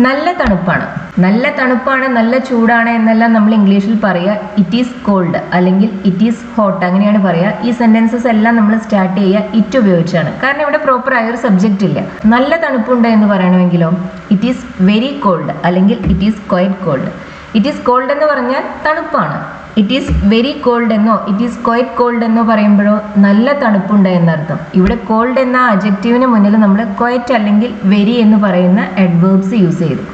നല്ല തണുപ്പാണ്, നല്ല തണുപ്പാണ്, നല്ല ചൂടാണ് എന്നെല്ലാം നമ്മൾ ഇംഗ്ലീഷിൽ പറയുക ഇറ്റ് ഈസ് കോൾഡ് അല്ലെങ്കിൽ ഇറ്റ് ഈസ് ഹോട്ട്, അങ്ങനെയാണ് പറയുക. ഈ സെന്റൻസസ് എല്ലാം നമ്മൾ സ്റ്റാർട്ട് ചെയ്യുക ഇറ്റ് ഉപയോഗിച്ചാണ്. കാരണം ഇവിടെ പ്രോപ്പർ ആയ ഒരു സബ്ജക്റ്റ് ഇല്ല. നല്ല തണുപ്പുണ്ട് എന്ന് പറയണമെങ്കിലോ ഇറ്റ് ഈസ് വെരി കോൾഡ് അല്ലെങ്കിൽ it is quite cold. It is cold എന്ന് പറഞ്ഞാൽ തണുപ്പാണ്. ഇറ്റ് ഈസ് വെരി കോൾഡ് എന്നോ ഇറ്റ് ഈസ് ക്വൈറ്റ് കോൾഡ് എന്നോ പറയുമ്പോഴോ നല്ല തണുപ്പുണ്ട് എന്നർത്ഥം. ഇവിടെ കോൾഡ് എന്ന അജക്റ്റീവിന് മുന്നിൽ നമ്മൾ ക്വൈറ്റ് അല്ലെങ്കിൽ വെരി എന്ന് പറയുന്ന അഡ്വേർബ്സ് യൂസ് ചെയ്തു.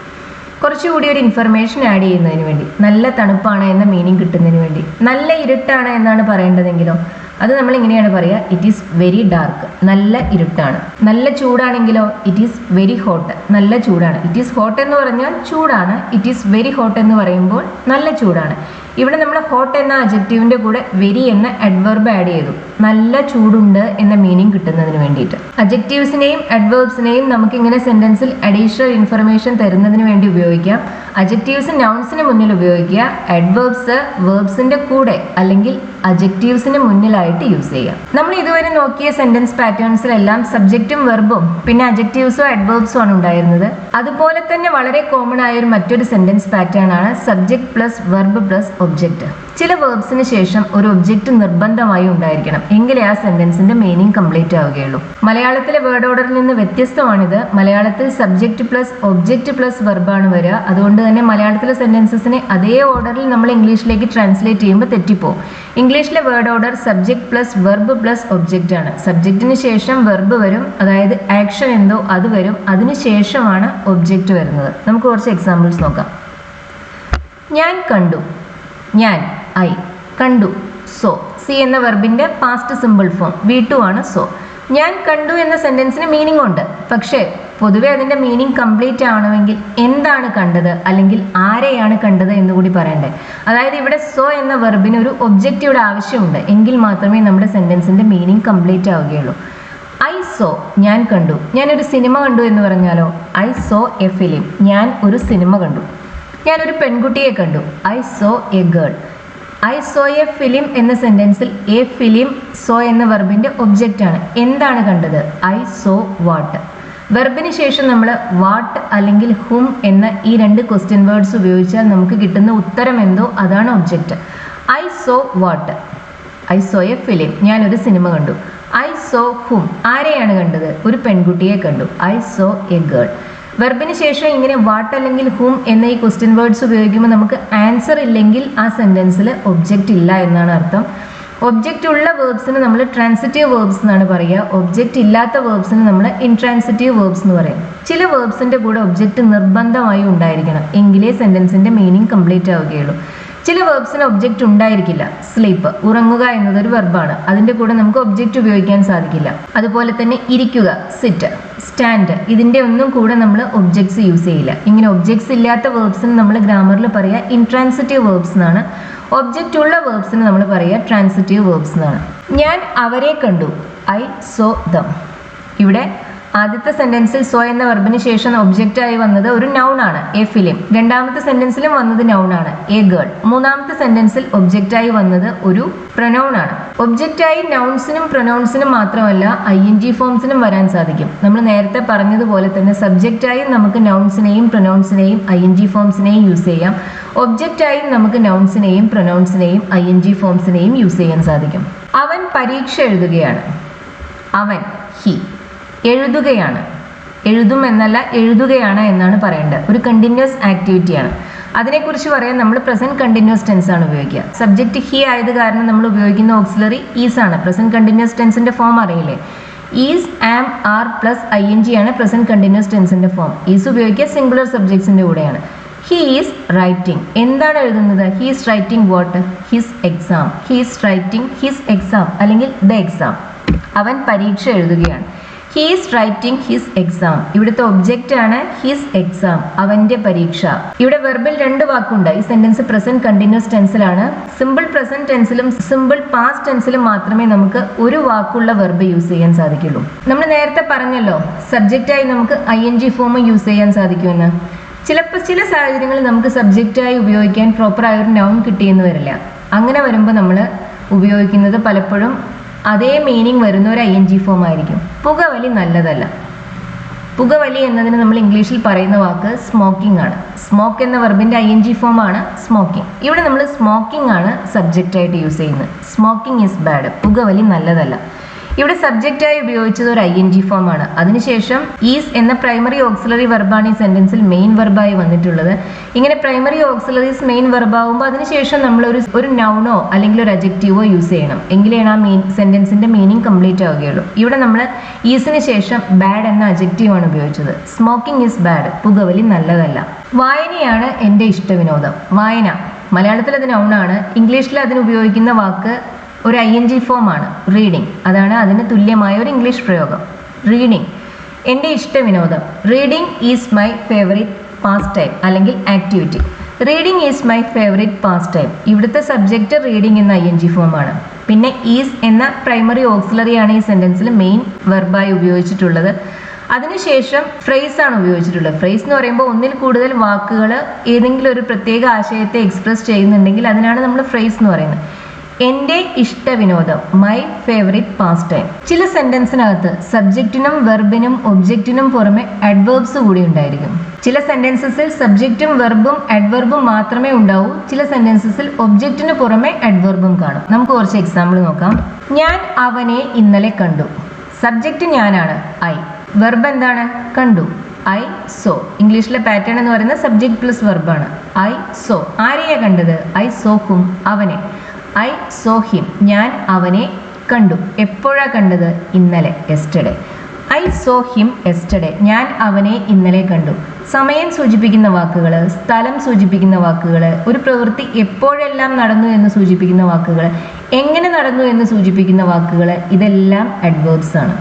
കുറച്ചുകൂടി ഒരു ഇൻഫർമേഷൻ ആഡ് ചെയ്യുന്നതിന് വേണ്ടി, നല്ല തണുപ്പാണ് എന്ന മീനിങ് കിട്ടുന്നതിന് വേണ്ടി. നല്ല ഇരുട്ടാണ് എന്നാണ് പറയേണ്ടതെങ്കിലോ അത് നമ്മൾ ഇങ്ങനെയാണ് പറയുക ഇറ്റ് ഈസ് വെരി ഡാർക്ക്, നല്ല ഇരുട്ടാണ്. നല്ല ചൂടാണെങ്കിലോ ഇറ്റ് ഈസ് വെരി ഹോട്ട്, നല്ല ചൂടാണ്. ഇറ്റ് ഈസ് ഹോട്ട് എന്ന് പറഞ്ഞാൽ ചൂടാണ്. ഇറ്റ് ഈസ് വെരി ഹോട്ട് എന്ന് പറയുമ്പോൾ നല്ല ചൂടാണ്. ഇവിടെ നമ്മൾ ഹോട്ട് എന്ന അജക്റ്റീവിന്റെ കൂടെ വെരി എന്ന അഡ്വർബ് ആഡ് ചെയ്തു, നല്ല ചൂടുണ്ട് എന്ന മീനിങ് കിട്ടുന്നതിന് വേണ്ടിയിട്ട്. അജക്റ്റീവ്സിനെയും അഡ്വേർബ്സിനെയും നമുക്ക് ഇങ്ങനെ സെന്റൻസിൽ അഡീഷണൽ ഇൻഫർമേഷൻ തരുന്നതിന് വേണ്ടി ഉപയോഗിക്കാം. അഡ്ജക്റ്റീവ്സ് നൗൺസിന് മുന്നിൽ ഉപയോഗിക്കുക, അഡ്വേർബ്സ് വേർബ്സിന്റെ കൂടെ അല്ലെങ്കിൽ അഡ്ജക്റ്റീവ്സിന് മുന്നിലായിട്ട് യൂസ് ചെയ്യുക. നമ്മൾ ഇതുവരെ നോക്കിയ സെന്റൻസ് പാറ്റേൺസിലെല്ലാം സബ്ജക്റ്റും വെർബും പിന്നെ അഡ്ജക്റ്റീവ്സോ അഡ്വേർബ്സോ ആണ് ഉണ്ടായിരുന്നത്. അതുപോലെ തന്നെ വളരെ കോമൺ ആയ മറ്റൊരു സെന്റൻസ് പാറ്റേൺ ആണ് subject plus verb plus object. ചില വേർബ്സിന് ശേഷം ഒരു ഒബ്ജക്റ്റ് നിർബന്ധമായി ഉണ്ടായിരിക്കണം, എങ്കിലേ ആ സെന്റൻസിന്റെ മീനിങ് കംപ്ലീറ്റ് ആവുകയുള്ളൂ. മലയാളത്തിലെ വേർഡ് ഓർഡറിൽ നിന്ന് വ്യത്യസ്തമാണിത്. മലയാളത്തിൽ സബ്ജക്റ്റ് പ്ലസ് ഒബ്ജക്റ്റ് പ്ലസ് വെർബാണ് വരിക. അതുകൊണ്ട് തന്നെ മലയാളത്തിലെ സെന്റൻസസിനെ അതേ ഓർഡറിൽ നമ്മൾ ഇംഗ്ലീഷിലേക്ക് ട്രാൻസ്ലേറ്റ് ചെയ്യുമ്പോൾ തെറ്റിപ്പോകും. ഇംഗ്ലീഷിലെ word order subject plus verb plus object ആണ്. സബ്ജക്റ്റിന് ശേഷം വെർബ് വരും, അതായത് ആക്ഷൻ എന്തോ അത് വരും, അതിനുശേഷമാണ് ഒബ്ജക്റ്റ് വരുന്നത്. നമുക്ക് കുറച്ച് എക്സാമ്പിൾസ് നോക്കാം. ഞാൻ കണ്ടു, ഞാൻ ഐ, കണ്ടു സോ, സി എന്ന വെർബിന്റെ പാസ്റ്റ് സിമ്പിൾ ഫോം V2 ആണ് സോ. ഞാൻ കണ്ടു എന്ന സെന്റൻസിന് മീനിങ് ഉണ്ട്, പക്ഷേ പൊതുവെ അതിന്റെ മീനിങ് കംപ്ലീറ്റ് ആവണമെങ്കിൽ എന്താണ് കണ്ടത് അല്ലെങ്കിൽ ആരെയാണ് കണ്ടത് എന്നുകൂടി പറയണ്ടേ. അതായത് ഇവിടെ സോ എന്ന വെർബിന് ഒരു ഒബ്ജക്റ്റീവിടെ ആവശ്യമുണ്ട്, എങ്കിൽ മാത്രമേ നമ്മുടെ സെന്റൻസിന്റെ മീനിങ് കംപ്ലീറ്റ് ആവുകയുള്ളൂ. ഐ സോ, ഞാൻ കണ്ടു. ഞാനൊരു സിനിമ കണ്ടു എന്ന് പറഞ്ഞാലോ ഐ സോ എ ഫിലിം, ഞാൻ ഒരു സിനിമ കണ്ടു. ഞാനൊരു പെൺകുട്ടിയെ കണ്ടു, I saw a girl. I saw a film എന്ന സെന്റൻസിൽ എ ഫിലിം സോ എന്ന വെർബിന്റെ ഒബ്ജക്റ്റ് ആണ്. എന്താണ് കണ്ടത്? I saw what. വെർബിന് ശേഷം നമ്മൾ വാട്ട് അല്ലെങ്കിൽ ഹും എന്ന ഈ രണ്ട് ക്വസ്റ്റ്യൻ വേർഡ്സ് ഉപയോഗിച്ചാൽ നമുക്ക് കിട്ടുന്ന ഉത്തരം എന്തോ അതാണ് object. I saw what? I saw a film, ഞാനൊരു സിനിമ കണ്ടു. ഐ സോ ഹും, ആരെയാണ് കണ്ടത്? ഒരു പെൺകുട്ടിയെ കണ്ടു. I saw a girl. വെർബിന് ശേഷം ഇങ്ങനെ വാട്ട് അല്ലെങ്കിൽ ഹൂം എന്ന ഈ ക്വസ്റ്റ്യൻ വേർഡ്സ് ഉപയോഗിക്കുമ്പോൾ നമുക്ക് ആൻസർ ഇല്ലെങ്കിൽ ആ സെന്റൻസിൽ ഒബ്ജക്റ്റ് ഇല്ല എന്നാണ് അർത്ഥം. ഒബ്ജക്റ്റ് ഉള്ള വേർബ്സിന് നമ്മൾ ട്രാൻസിറ്റീവ് വേർബ്സ് എന്നാണ് പറയുക. ഒബ്ജക്റ്റ് ഇല്ലാത്ത വേർബ്സിന് നമ്മൾ ഇൻട്രാൻസിറ്റീവ് വേർബ്സ് എന്ന് പറയും. ചില വേർബ്സിന്റെ കൂടെ ഒബ്ജക്റ്റ് നിർബന്ധമായി ഉണ്ടായിരിക്കണം, എങ്കിലേ സെന്റൻസിന്റെ മീനിങ് കംപ്ലീറ്റ് ആവുകയുള്ളൂ. ചില വേർബ്സിന് ഒബ്ജക്റ്റ് ഉണ്ടായിരിക്കില്ല. സ്ലീപ്പ്, ഉറങ്ങുക എന്നതൊരു വെർബാണ്, അതിന്റെ കൂടെ നമുക്ക് ഒബ്ജക്റ്റ് ഉപയോഗിക്കാൻ സാധിക്കില്ല. അതുപോലെ തന്നെ ഇരിക്കുക, സിറ്റ്, സ്റ്റാൻഡ്, ഇതിന്റെ ഒന്നും കൂടെ നമ്മൾ ഒബ്ജക്ട്സ് യൂസ് ചെയ്യില്ല. ഇങ്ങനെ ഒബ്ജക്ട്സ് ഇല്ലാത്ത വേർബ്സിന് നമ്മൾ ഗ്രാമറിൽ പറയുക ഇൻട്രാൻസിറ്റീവ് വേർബ്സ് എന്നാണ്. ഒബ്ജക്റ്റ് ഉള്ള വേർബ്സിന് നമ്മൾ പറയുക ട്രാൻസിറ്റീവ് വേർബ്സ് എന്നാണ്. ഞാൻ അവരെ കണ്ടു, ഐ സോ ദം. ഇവിടെ ആദ്യത്തെ സെന്റൻസിൽ സോ എന്ന വെർബിന് ശേഷം ഒബ്ജക്റ്റായി വന്നത് ഒരു നൗൺ ആണ്, എ ഫിലിം. രണ്ടാമത്തെ സെന്റൻസിലും വന്നത് നൗൺ ആണ്, എ ഗേൾ. മൂന്നാമത്തെ സെന്റൻസിൽ ഒബ്ജക്റ്റായി വന്നത് ഒരു പ്രൊനൗൺ ആണ്. ഒബ്ജക്റ്റായി നൗൺസിനും പ്രൊനൗൺസിനും മാത്രമല്ല ING ഫോംസിനും വരാൻ സാധിക്കും. നമ്മൾ നേരത്തെ പറഞ്ഞതുപോലെ തന്നെ സബ്ജക്റ്റായി നമുക്ക് നൗൺസിനെയും പ്രൊനൗൺസിനെയും ING ഫോംസിനെയും യൂസ് ചെയ്യാം. ഒബ്ജക്റ്റായി നമുക്ക് നൗൺസിനെയും പ്രൊനൗൺസിനെയും ING ഫോംസിനെയും യൂസ് ചെയ്യാൻ സാധിക്കും. അവൻ പരീക്ഷ എഴുതുകയാണ്. അവൻ, ഹി. എഴുതുകയാണ്, എഴുതും എന്നല്ല എഴുതുകയാണ് എന്നാണ് പറയേണ്ടത്. ഒരു കണ്ടിന്യൂസ് ആക്ടിവിറ്റിയാണ്. അതിനെക്കുറിച്ച് പറയാൻ നമ്മൾ പ്രസന്റ് കണ്ടിന്യൂസ് ടെൻസ് ആണ് ഉപയോഗിക്കുക. സബ്ജക്റ്റ് ഹി ആയത് കാരണം നമ്മൾ ഉപയോഗിക്കുന്ന ഓക്സിലറി ഈസ് ആണ്. പ്രസന്റ് കണ്ടിന്യൂസ് ടെൻസിന്റെ ഫോം അറിയില്ലേ? Is, am, are plus ING ആണ് പ്രസന്റ് കണ്ടിന്യൂസ് ടെൻസിന്റെ ഫോം. ഈസ് ഉപയോഗിക്കുക സിംഗുലർ സബ്ജക്ട്സിന്റെ കൂടെയാണ്. ഹി ഈസ് റൈറ്റിംഗ്, എന്താണ് എഴുതുന്നത്? He is writing what? His exam. He is writing his exam അല്ലെങ്കിൽ ദ എക്സാം. അവൻ പരീക്ഷ എഴുതുകയാണ്. He is writing his exam. ഇവിടുത്തെ ഒബ്ജക്റ്റ് ആണ് ഹിസ് എക്സാം, അവന്റെ പരീക്ഷ. ഇവിടെ വെർബിൽ രണ്ട് വാക്കുണ്ട്. ഈ sentence present continuous ടെൻസിലാണ്. Simple present ടെൻസിലും സിമ്പിൾ പാസ്റ്റ് ടെൻസിലും മാത്രമേ നമുക്ക് ഒരു വാക്കുള്ള വെർബ് യൂസ് ചെയ്യാൻ സാധിക്കുള്ളൂ. നമ്മൾ നേരത്തെ പറഞ്ഞല്ലോ സബ്ജക്റ്റായി നമുക്ക് ING ഫോം യൂസ് ചെയ്യാൻ സാധിക്കുമെന്ന്. ചില സാഹചര്യങ്ങളിൽ നമുക്ക് സബ്ജക്റ്റായി ഉപയോഗിക്കാൻ പ്രോപ്പറായ ഒരു നൗൺ കിട്ടിയെന്ന് വരില്ല. അങ്ങനെ വരുമ്പോൾ നമ്മൾ ഉപയോഗിക്കുന്നത് പലപ്പോഴും അതേ മീനിങ് വരുന്ന ഒരു ING ഫോം ആയിരിക്കും. പുകവലി നല്ലതല്ല. പുകവലി എന്നതിന് നമ്മൾ ഇംഗ്ലീഷിൽ പറയുന്ന വാക്ക് സ്മോക്കിംഗ് ആണ്. സ്മോക്ക് എന്ന വെർബിന്റെ ING ഫോം ആണ് സ്മോക്കിംഗ്. ഇവിടെ നമ്മൾ സ്മോക്കിംഗ് ആണ് സബ്ജക്റ്റായിട്ട് യൂസ് ചെയ്യുന്നത്. സ്മോക്കിംഗ് ഈസ് ബാഡ്, പുകവലി നല്ലതല്ല. ഇവിടെ സബ്ജക്റ്റായി ഉപയോഗിച്ചത് ഒരു ING ഫോം ആണ്. അതിനുശേഷം ഈസ് എന്ന പ്രൈമറി ഓക്സിലറി വെർബാണ് ഈ സെന്റൻസിൽ മെയിൻ വെർബായി വന്നിട്ടുള്ളത്. ഇങ്ങനെ പ്രൈമറി ഓക്സിലറീസ് മെയിൻ വെർബാകുമ്പോൾ അതിനുശേഷം നമ്മൾ ഒരു നൗണോ അല്ലെങ്കിൽ ഒരു അഡ്ജക്റ്റീവോ യൂസ് ചെയ്യണം, എങ്കിലാണ് ആ സെന്റൻസിന്റെ മീനിങ് കംപ്ലീറ്റ് ആവുകയുള്ളൂ. ഇവിടെ നമ്മൾ ഈസിന് ശേഷം ബാഡ് എന്ന അഡ്ജക്റ്റീവ് ആണ് ഉപയോഗിച്ചത്. സ്മോക്കിംഗ് ഈസ് ബാഡ്, പുകവലി നല്ലതല്ല. വായനയാണ് എൻ്റെ ഇഷ്ടവിനോദം. വായന മലയാളത്തിൽ അത് നൗണാണ്. ഇംഗ്ലീഷിൽ അതിന് ഉപയോഗിക്കുന്ന വാക്ക് ഒരു ING ഫോം ആണ്, റീഡിങ്. അതാണ് അതിന് തുല്യമായ ഒരു ഇംഗ്ലീഷ് പ്രയോഗം, റീഡിങ്. എൻ്റെ ഇഷ്ടവിനോദം. Reading is my favourite pastime അല്ലെങ്കിൽ activity. Reading is my favourite pastime. ഇവിടുത്തെ സബ്ജക്റ്റ് റീഡിങ് എന്ന ING ഫോം ആണ്. പിന്നെ ഈസ് എന്ന പ്രൈമറി ഓക്സിലറി ആണ് ഈ സെന്റൻസിൽ മെയിൻ വെർബായി ഉപയോഗിച്ചിട്ടുള്ളത്. അതിനുശേഷം ഫ്രേസ് ആണ് ഉപയോഗിച്ചിട്ടുള്ളത്. ഫ്രേസ് എന്ന് പറയുമ്പോൾ ഒന്നിൽ കൂടുതൽ വാക്കുകൾ ഏതെങ്കിലും ഒരു പ്രത്യേക ആശയത്തെ എക്സ്പ്രസ് ചെയ്യുന്നുണ്ടെങ്കിൽ അതിനാണ് നമ്മൾ ഫ്രേസ് എന്ന് പറയുന്നത്. എൻ്റെ ഇഷ്ട വിനോദം, മൈ ഫേവറേറ്റ് പാസ് ടൈം. ചില സെന്റൻസിനകത്ത് സബ്ജക്റ്റിനും വെർബിനും ഒബ്ജക്റ്റിനും പുറമെ അഡ്വേർബ്സ് കൂടി ഉണ്ടായിരിക്കും. ചില സെന്റൻസസിൽ സബ്ജക്റ്റും വെർബും അഡ്വർബും മാത്രമേ ഉണ്ടാവൂ. ചില സെന്റൻസസിൽ ഒബ്ജക്റ്റിന് പുറമെ അഡ്വർബും കാണും. നമുക്ക് കുറച്ച് എക്സാമ്പിൾ നോക്കാം. ഞാൻ അവനെ ഇന്നലെ കണ്ടു. സബ്ജക്റ്റ് ഞാനാണ്, ഐ. വെർബ് എന്താണ്? കണ്ടു, ഐ സോ. ഇംഗ്ലീഷിലെ പാറ്റേൺ എന്ന് പറയുന്നത് സബ്ജക്റ്റ് പ്ലസ് വെർബാണ്. I saw. ആരെയാ കണ്ടത്? ഐ സോ ഹും, അവനെ. ഐ സോ ഹിം, ഞാൻ അവനെ കണ്ടു. എപ്പോഴാ കണ്ടത്? ഇന്നലെ, yesterday. I saw him yesterday, ഞാൻ അവനെ ഇന്നലെ കണ്ടു. സമയം സൂചിപ്പിക്കുന്ന വാക്കുകൾ, സ്ഥലം സൂചിപ്പിക്കുന്ന വാക്കുകൾ, ഒരു പ്രവൃത്തി എപ്പോഴെല്ലാം നടന്നു എന്ന് സൂചിപ്പിക്കുന്ന വാക്കുകൾ, എങ്ങനെ നടന്നു എന്ന് സൂചിപ്പിക്കുന്ന വാക്കുകൾ, ഇതെല്ലാം അഡ്വേർബ്സ് ആണ്.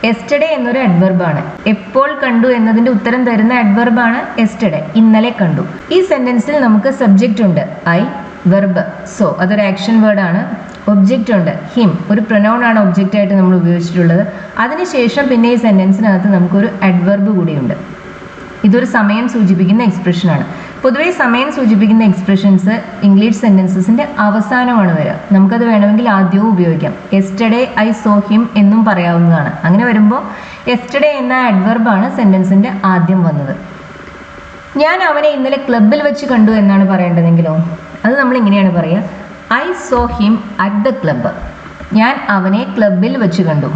യെസ്റ്റർഡേ എന്നൊരു അഡ്വർബാണ്. എപ്പോൾ കണ്ടു എന്നതിന്റെ ഉത്തരം തരുന്ന അഡ്വർബാണ് യെസ്റ്റർഡേ, ഇന്നലെ കണ്ടു. ഈ സെന്റൻസിൽ നമുക്ക് സബ്ജക്റ്റ് ഉണ്ട്, ഐ. വെർബ് സോ, അതൊരു ആക്ഷൻ വേർഡ് ആണ്. ഒബ്ജക്റ്റ് ഉണ്ട്, ഹിം, ഒരു പ്രൊനൗൺ ആണ് ഒബ്ജക്റ്റ് ആയിട്ട് നമ്മൾ ഉപയോഗിച്ചിട്ടുള്ളത്. അതിനുശേഷം പിന്നെ ഈ സെന്റൻസിനകത്ത് നമുക്കൊരു അഡ്വർബ് കൂടിയുണ്ട്. ഇതൊരു സമയം സൂചിപ്പിക്കുന്ന എക്സ്പ്രഷനാണ്. പൊതുവെ സമയം സൂചിപ്പിക്കുന്ന എക്സ്പ്രഷൻസ് ഇംഗ്ലീഷ് സെന്റൻസസിന്റെ അവസാനമാണ് വരിക. നമുക്കത് വേണമെങ്കിൽ ആദ്യവും ഉപയോഗിക്കാം. യെസ്റ്റർഡേ ഐ സോ ഹിം എന്നും പറയാവുന്നതാണ്. അങ്ങനെ വരുമ്പോൾ യെസ്റ്റർഡേ എന്ന അഡ്വർബാണ് സെന്റൻസിന്റെ ആദ്യം വന്നത്. ഞാൻ അവനെ ഇന്നലെ ക്ലബിൽ വെച്ച് കണ്ടു എന്നാണ് പറയേണ്ടതെങ്കിലോ അത് നമ്മൾ ഇങ്ങനെയാണ് പറയുക, I saw him at the club. ഞാൻ അവനെ ക്ലബിൽ വെച്ച് കണ്ടു.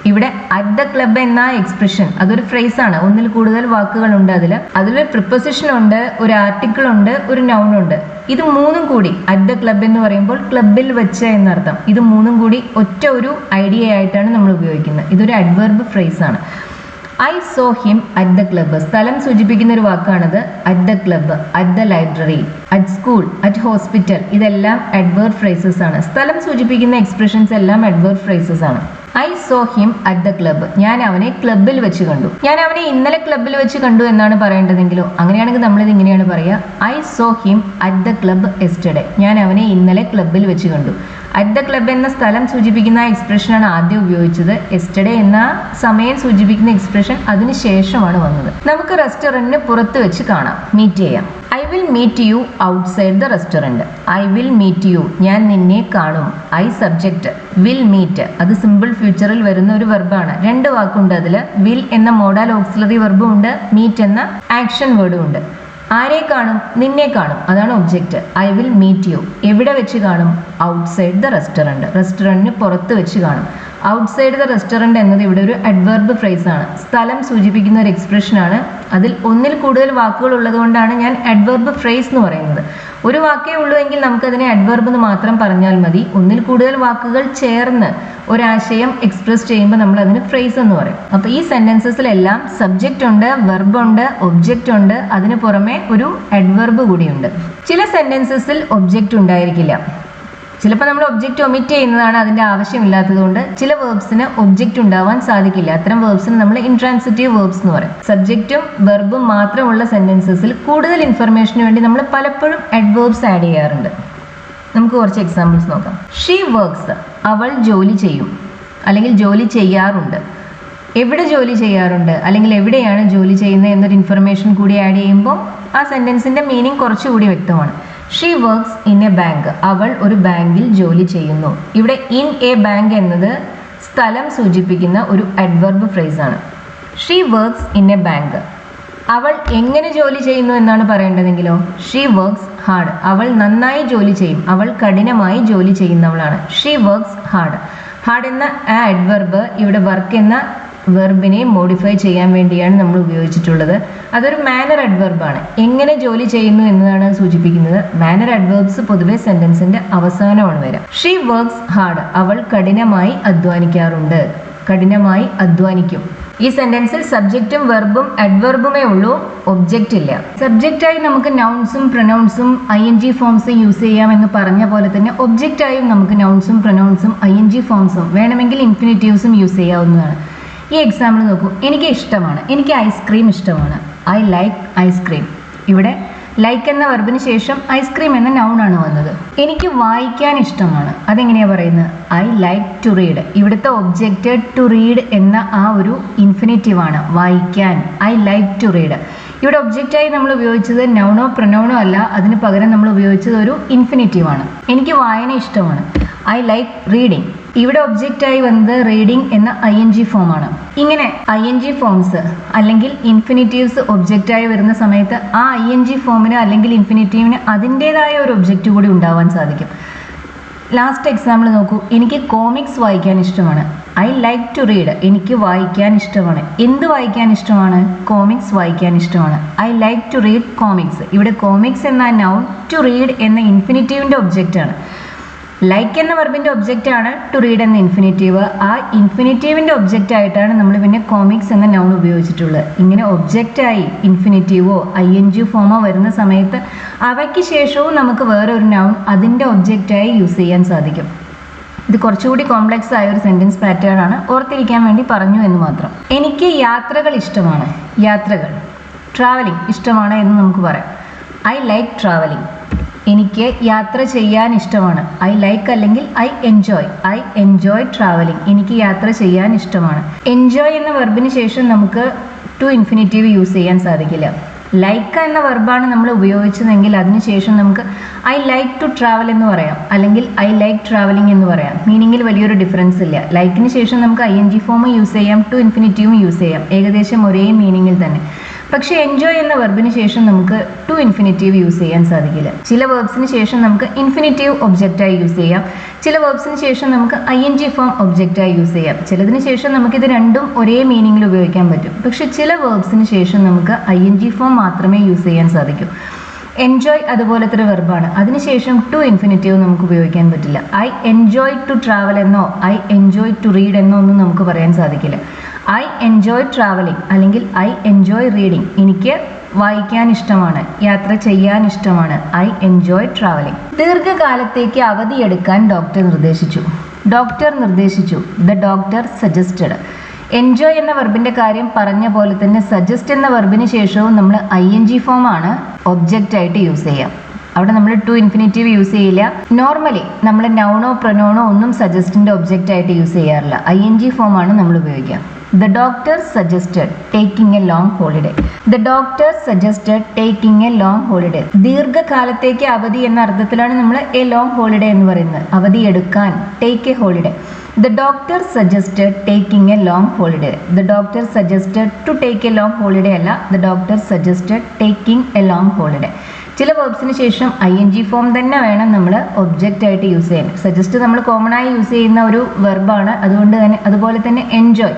ഇവിടെ അറ്റ് ദ ക്ലബ്ബ് എന്ന എക്സ്പ്രഷൻ അതൊരു ഫ്രേസ് ആണ്. ഒന്നിൽ കൂടുതൽ വാക്കുകളുണ്ട്. അതിലൊരു പ്രിപ്പോസിഷൻ ഉണ്ട്, ഒരു ആർട്ടിക്കിൾ ഉണ്ട്, ഒരു നൗൺ ഉണ്ട്. ഇത് മൂന്നും കൂടി അറ്റ് ദ ക്ലബ്ബ് എന്ന് പറയുമ്പോൾ ക്ലബിൽ വെച്ച് എന്നർത്ഥം. ഇത് മൂന്നും കൂടി ഒറ്റ ഒരു ഐഡിയ ആയിട്ടാണ് നമ്മൾ ഉപയോഗിക്കുന്നത്. ഇതൊരു അഡ്വർബ് ഫ്രേസ് ആണ്. I saw him at the club, സ്ഥലം സൂചിപ്പിക്കുന്ന ഒരു വാക്കാണത്. At the club, at the library, at school, at hospital, ഇതെല്ലാം അഡ്വേർബ് ഫ്രേസസ് ആണ്. സ്ഥലം സൂചിപ്പിക്കുന്ന എക്സ്പ്രഷൻസ് എല്ലാം അഡ്വേർബ് ഫ്രേസസ് ആണ്. I saw him at the club, ഞാൻ അവനെ ക്ലബിൽ വെച്ച് കണ്ടു. ഞാൻ അവനെ ഇന്നലെ ക്ലബിൽ വെച്ച് കണ്ടു എന്നാണ് പറയേണ്ടതെങ്കിലോ അങ്ങനെയാണെങ്കിൽ നമ്മളിത് ഇങ്ങനെയാണ് പറയുക, I saw him at the club yesterday, ഞാൻ അവനെ ഇന്നലെ ക്ലബിൽ വെച്ച് കണ്ടു. അറ്റ് ദ ക്ലബ്ബ് എന്ന സ്ഥലം സൂചിപ്പിക്കുന്ന എക്സ്പ്രഷനാണ് ആദ്യം ഉപയോഗിച്ചത്. യെസ്റ്റർഡേ എന്ന സമയം സൂചിപ്പിക്കുന്ന എക്സ്പ്രഷൻ അതിനുശേഷമാണ് വന്നത്. നമുക്ക് റെസ്റ്റോറന്റിന് പുറത്ത് വെച്ച് കാണാം, മീറ്റ് ചെയ്യാം. I will meet you outside the restaurant. I will meet you, ഞാൻ നിന്നെ കാണും. ഐ സബ്ജക്റ്റ്, വിൽ മീറ്റ്, അത് സിമ്പിൾ ഫ്യൂച്ചറിൽ വരുന്ന ഒരു വെർബാണ്. രണ്ട് വാക്കുണ്ട് അതിൽ. വിൽ എന്ന മോഡൽ ഓക്സിലറി വെർബും ഉണ്ട്, മീറ്റ് എന്ന ആക്ഷൻ വേർഡും ഉണ്ട്. ആരെ കാണും? നിന്നെ കാണും, അതാണ് object. I will meet you, എവിടെ വെച്ച് കാണും? ഔട്ട്സൈഡ് ദ റെസ്റ്റോറൻറ്റ്, റെസ്റ്റോറൻറ്റിന് പുറത്ത് വെച്ച് കാണും. ഔട്ട്സൈഡ് ദ റെസ്റ്റോറൻറ്റ് എന്നത് ഇവിടെ ഒരു അഡ്വർബ് ഫ്രേസ് ആണ്. സ്ഥലം സൂചിപ്പിക്കുന്ന ഒരു എക്സ്പ്രഷനാണ്. അതിൽ ഒന്നിൽ കൂടുതൽ വാക്കുകൾ ഉള്ളത് കൊണ്ടാണ് ഞാൻ അഡ്വർബ് ഫ്രേസ് എന്ന് പറയുന്നത്. ഒരു വാക്കേ ഉള്ളൂ എങ്കിൽ നമുക്കതിനെ അഡ്വർബ് എന്ന് മാത്രം പറഞ്ഞാൽ മതി. ഒന്നിൽ കൂടുതൽ വാക്കുകൾ ചേർന്ന് ഒരാശയം എക്സ്പ്രസ് ചെയ്യുമ്പോൾ നമ്മൾ അതിന് ഫ്രേസ് എന്ന് പറയും. അപ്പോൾ ഈ സെന്റൻസസിലെല്ലാം സബ്ജക്റ്റ് ഉണ്ട്, വെർബ് ഉണ്ട്, ഒബ്ജക്റ്റ് ഉണ്ട്, അതിന് പുറമെ ഒരു അഡ്വർബ് കൂടിയുണ്ട്. ചില സെന്റൻസസിൽ ഒബ്ജക്റ്റ് ഉണ്ടായിരിക്കില്ല. ചിലപ്പോൾ നമ്മൾ ഒബ്ജക്റ്റ് ഒമിറ്റ് ചെയ്യുന്നതാണ്, അതിൻ്റെ ആവശ്യമില്ലാത്തതുകൊണ്ട് ചില വേർബ്സിന് ഒബ്ജക്റ്റ് ഉണ്ടാവാൻ സാധിക്കില്ല. അത്തരം വേർബ്സിന് നമ്മൾ ഇൻട്രാൻസിറ്റീവ് വേർബ്സ് എന്ന് പറയും. സബ്ജക്റ്റും വെർബും മാത്രമുള്ള സെന്റൻസസിൽ കൂടുതൽ ഇൻഫർമേഷന് വേണ്ടി നമ്മൾ പലപ്പോഴും അഡ്വേർബ്സ് ആഡ് ചെയ്യാറുണ്ട്. നമുക്ക് കുറച്ച് എക്സാമ്പിൾസ് നോക്കാം. ഷീ വർക്ക്സ്, അവൾ ജോലി ചെയ്യും അല്ലെങ്കിൽ ജോലി ചെയ്യാറുണ്ട്. എവിടെ ജോലി ചെയ്യാറുണ്ട് അല്ലെങ്കിൽ എവിടെയാണ് ജോലി ചെയ്യുന്നത് എന്നൊരു ഇൻഫർമേഷൻ കൂടി ആഡ് ചെയ്യുമ്പോൾ ആ സെന്റൻസിന്റെ മീനിങ് കുറച്ചുകൂടി വ്യക്തമാണ്. She works in A bank, അവൾ ഒരു ബാങ്കിൽ ജോലി ചെയ്യുന്നു. ഇവിടെ ഇൻ എ ബാങ്ക് എന്നത് സ്ഥലം സൂചിപ്പിക്കുന്ന ഒരു അഡ്വർബ് ഫ്രേസ് ആണ്. She works in A bank. അവൾ എങ്ങനെ ജോലി ചെയ്യുന്നു എന്നാണ് പറയേണ്ടതെങ്കിലോ ഷീ വർക്ക്സ് ഹാർഡ്, അവൾ നന്നായി ജോലി ചെയ്യും, അവൾ കഠിനമായി ജോലി ചെയ്യുന്നവളാണ്. She works hard. ഹാർഡ് എന്ന ആ അഡ്വർബ് ഇവിടെ വർക്ക് എന്ന വെർബിനെ മോഡിഫൈ ചെയ്യാൻ വേണ്ടിയാണ് നമ്മൾ ഉപയോഗിച്ചിട്ടുള്ളത്. അതൊരു മാനർ അഡ്വർബാണ്. എങ്ങനെ ജോലി ചെയ്യുന്നു എന്നതാണ് സൂചിപ്പിക്കുന്നത്. മാനർ അഡ്വർബ്സ് പൊതുവെ സെന്റൻസിന്റെ അവസാനമാണ് വരിക. ഷീ വർക്ക്സ് ഹാർഡ്, അവൾ കഠിനമായി അധ്വാനിക്കാറുണ്ട്, കഠിനമായി അധ്വാനിക്കും. ഈ സെന്റൻസിൽ സബ്ജക്റ്റും വെർബും അഡ്വർബുമേ ഉള്ളൂ, ഒബ്ജക്റ്റ് ഇല്ല. സബ്ജക്റ്റായി നമുക്ക് നൗൺസും പ്രൊനൗൺസും ING ഫോംസും യൂസ് ചെയ്യാം എന്ന് പറഞ്ഞ പോലെ തന്നെ ഒബ്ജക്റ്റായും നമുക്ക് നൗൺസും പ്രൊനൗൺസും ING ഫോംസും വേണമെങ്കിൽ ഇൻഫിനിറ്റീവ്സും യൂസ് ചെയ്യാവുന്നതാണ്. ഈ എക്സാമ്പിൾ നോക്കൂ. എനിക്ക് ഇഷ്ടമാണ്, എനിക്ക് ഐസ്ക്രീം ഇഷ്ടമാണ്. I like ice cream. ഇവിടെ ലൈക്ക് എന്ന വെർബിന് ശേഷം ഐസ്ക്രീം എന്ന നൗൺ ആണ് വന്നത്. എനിക്ക് വായിക്കാൻ ഇഷ്ടമാണ്, അതെങ്ങനെയാ പറയുന്നത്? I like to read. ഇവിടുത്തെ ഒബ്ജക്റ്റ് ടു റീഡ് എന്ന ആ ഒരു ഇൻഫിനിറ്റീവ് ആണ്, വായിക്കാൻ. I like to read. ഇവിടെ ഒബ്ജക്റ്റായി നമ്മൾ ഉപയോഗിച്ചത് നൗണോ പ്രൊനൗണോ അല്ല, അതിന് പകരം നമ്മൾ ഉപയോഗിച്ചത് ഒരു ഇൻഫിനിറ്റീവ് ആണ്. എനിക്ക് വായന ഇഷ്ടമാണ്, ഐ ലൈക്ക് റീഡിങ്. ഇവിടെ ഒബ്ജക്റ്റായി വന്നത് റീഡിംഗ് എന്ന ING ഫോം ആണ്. ഇങ്ങനെ ING ഫോംസ് അല്ലെങ്കിൽ ഇൻഫിനിറ്റീവ്സ് ഒബ്ജക്റ്റായി വരുന്ന സമയത്ത് ആ ING ഫോമിന് അല്ലെങ്കിൽ ഇൻഫിനിറ്റീവിന് അതിൻ്റെതായ ഒരു ഒബ്ജക്റ്റ് കൂടി ഉണ്ടാവാൻ സാധിക്കും. ലാസ്റ്റ് എക്സാമ്പിൾ നോക്കൂ. എനിക്ക് കോമിക്സ് വായിക്കാൻ ഇഷ്ടമാണ്, ഐ ലൈക്ക് ടു റീഡ്. എനിക്ക് വായിക്കാൻ ഇഷ്ടമാണ്. എന്ത് വായിക്കാൻ ഇഷ്ടമാണ്? കോമിക്സ് വായിക്കാൻ ഇഷ്ടമാണ്. I like to read comics. ഇവിടെ കോമിക്സ് എന്ന നൗൺ ടു റീഡ് എന്ന ഇൻഫിനിറ്റീവിൻ്റെ ഒബ്ജക്റ്റ് ആണ്. ലൈക്ക് എന്ന വെർബിൻ്റെ ഒബ്ജക്റ്റ് ആണ് ടു റീഡ് എന്ന ഇൻഫിനിറ്റീവ്. ആ ഇൻഫിനിറ്റീവിൻ്റെ ഒബ്ജക്റ്റ് ആയിട്ടാണ് നമ്മൾ പിന്നെ കോമിക്സ് എന്ന നൗൺ ഉപയോഗിച്ചിട്ടുള്ളത്. ഇങ്ങനെ ഒബ്ജക്റ്റായി ഇൻഫിനിറ്റീവോ ING ഫോമോ വരുന്ന സമയത്ത് അവയ്ക്ക് ശേഷവും നമുക്ക് വേറൊരു നൗൺ അതിൻ്റെ ഒബ്ജക്റ്റായി യൂസ് ചെയ്യാൻ സാധിക്കും. ഇത് കുറച്ചുകൂടി കോംപ്ലക്സ് ആയ ഒരു സെൻറ്റൻസ് പാറ്റേൺ ആണ്, ഓർത്തിരിക്കാൻ വേണ്ടി പറഞ്ഞു എന്ന് മാത്രം. എനിക്ക് യാത്രകൾ ഇഷ്ടമാണ്, യാത്രകൾ. ട്രാവലിംഗ് ഇഷ്ടമാണ് എന്ന് നമുക്ക് പറയാം, ഐ ലൈക്ക് ട്രാവലിംഗ്. എനിക്ക് യാത്ര ചെയ്യാൻ ഇഷ്ടമാണ്, ഐ ലൈക്ക് അല്ലെങ്കിൽ ഐ എൻജോയ് ട്രാവലിംഗ്. എനിക്ക് യാത്ര ചെയ്യാൻ ഇഷ്ടമാണ്. എൻജോയ് എന്ന വെർബിന് ശേഷം നമുക്ക് ടു ഇൻഫിനിറ്റീവ് യൂസ് ചെയ്യാൻ സാധിക്കില്ല. ലൈക്ക് എന്ന വെർബാണ് നമ്മൾ ഉപയോഗിച്ചതെങ്കിൽ അതിനുശേഷം നമുക്ക് ഐ ലൈക്ക് ടു ട്രാവൽ എന്ന് പറയാം, അല്ലെങ്കിൽ ഐ ലൈക്ക് ട്രാവലിംഗ് എന്ന് പറയാം. മീനിങ്ങിൽ വലിയൊരു ഡിഫറൻസ് ഇല്ല. ലൈക്കിന് ശേഷം നമുക്ക് ING ഫോം യൂസ് ചെയ്യാം, ടു ഇൻഫിനിറ്റീവും യൂസ് ചെയ്യാം, ഏകദേശം ഒരേ മീനിങ്ങിൽ തന്നെ. പക്ഷേ എൻജോയ് എന്ന വെർബിന് ശേഷം നമുക്ക് ടു ഇൻഫിനിറ്റീവ് യൂസ് ചെയ്യാൻ സാധിക്കില്ല. ചില വേർബ്സിന് ശേഷം നമുക്ക് ഇൻഫിനിറ്റീവ് ഒബ്ജക്റ്റായി യൂസ് ചെയ്യാം, ചില വേർബ്സിന് ശേഷം നമുക്ക് ING ഫോം ഒബ്ജക്റ്റായി യൂസ് ചെയ്യാം. ചിലതിന് ശേഷം നമുക്കിത് രണ്ടും ഒരേ മീനിങ്ങിൽ ഉപയോഗിക്കാൻ പറ്റും. പക്ഷെ ചില വേർബ്സിന് ശേഷം നമുക്ക് ING ഫോം മാത്രമേ യൂസ് ചെയ്യാൻ സാധിക്കൂ. എൻജോയ് അതുപോലത്തെ ഒരു വെർബാണ്. അതിനുശേഷം ടു ഇൻഫിനിറ്റീവ് നമുക്ക് ഉപയോഗിക്കാൻ പറ്റില്ല. ഐ എൻജോയ് ടു ട്രാവൽ എന്നോ ഐ എൻജോയ് ടു റീഡ് എന്നോ ഒന്നും നമുക്ക് പറയാൻ സാധിക്കില്ല. ഐ എൻജോയ് ട്രാവലിംഗ് അല്ലെങ്കിൽ ഐ എൻജോയ് റീഡിംഗ്. എനിക്ക് വായിക്കാൻ ഇഷ്ടമാണ്, യാത്ര ചെയ്യാൻ ഇഷ്ടമാണ്, ഐ എൻജോയ് ട്രാവലിംഗ്. ദീർഘകാലത്തേക്ക് അവധിയെടുക്കാൻ ഡോക്ടർ നിർദ്ദേശിച്ചു. The doctor suggested. എൻജോയ് എന്ന വെർബിന്റെ കാര്യം പറഞ്ഞ പോലെ തന്നെ സജസ്റ്റ് എന്ന വെർബിന് ശേഷവും നമ്മൾ ING ഫോം ആണ് ഒബ്ജക്റ്റ് ആയിട്ട് യൂസ് ചെയ്യാം. അവിടെ നമ്മൾ ടു ഇൻഫിനിറ്റീവ് യൂസ് ചെയ്യില്ല. നോർമലി നമ്മൾ നൗണോ പ്രൊനൗണോ ഒന്നും സജസ്റ്റിന്റെ ഒബ്ജക്റ്റ് ആയിട്ട് യൂസ് ചെയ്യാറില്ല. ING ഫോം ആണ് നമ്മൾ ഉപയോഗിക്കുക. The doctor suggested taking A long holiday. The doctor suggested taking A long holiday. ദീർഘകാലത്തേക്ക് അവധി എന്ന അർത്ഥത്തിലാണ് നമ്മൾ എ ലോങ് ഹോളിഡേ എന്ന് പറയുന്നത്. അവധി എടുക്കാൻ, take A holiday. The doctor suggested taking a long holiday. The doctor suggested to take a long holiday അല്ല, the doctor suggested taking a long holiday. ചില വേർബ്സിന് ശേഷം ING ഫോം തന്നെ വേണം നമ്മൾ ഒബ്ജക്റ്റ് ആയിട്ട് യൂസ് ചെയ്യാൻ. സജസ്റ്റ് നമ്മൾ കോമൺ ആയി യൂസ് ചെയ്യുന്ന ഒരു വെർബാണ്, അതുപോലെ തന്നെ എൻജോയ്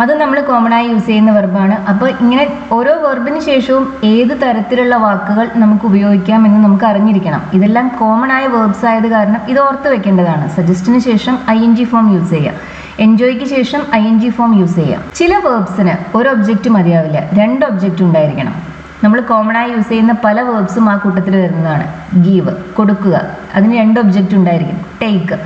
അത് നമ്മൾ കോമൺ ആയി യൂസ് ചെയ്യുന്ന വെർബാണ്. അപ്പോൾ ഇങ്ങനെ ഓരോ വെർബിന് ശേഷവും ഏത് തരത്തിലുള്ള വാക്കുകൾ നമുക്ക് ഉപയോഗിക്കാം എന്ന് നമുക്ക് അറിഞ്ഞിരിക്കണം. ഇതെല്ലാം കോമൺ ആയ വേർബ്സ് ആയത് കാരണം ഇത് ഓർത്ത് വെക്കേണ്ടതാണ്. സജസ്റ്റിന് ശേഷം ING ഫോം യൂസ് ചെയ്യാം, എൻജോയ്ക്ക് ശേഷം ING ഫോം യൂസ് ചെയ്യാം. ചില വേർബ്സിന് ഒരു ഒബ്ജക്റ്റ് മതിയാവില്ല, രണ്ട് ഒബ്ജക്റ്റ് ഉണ്ടായിരിക്കണം. നമ്മൾ കോമൺ ആയി യൂസ് ചെയ്യുന്ന പല വേർബ്സും ആ കൂട്ടത്തിൽ വരുന്നതാണ്. ഗീവ് കൊടുക്കുക, അതിന് രണ്ട് ഒബ്ജക്റ്റ് ഉണ്ടായിരിക്കും. ടേക്ക്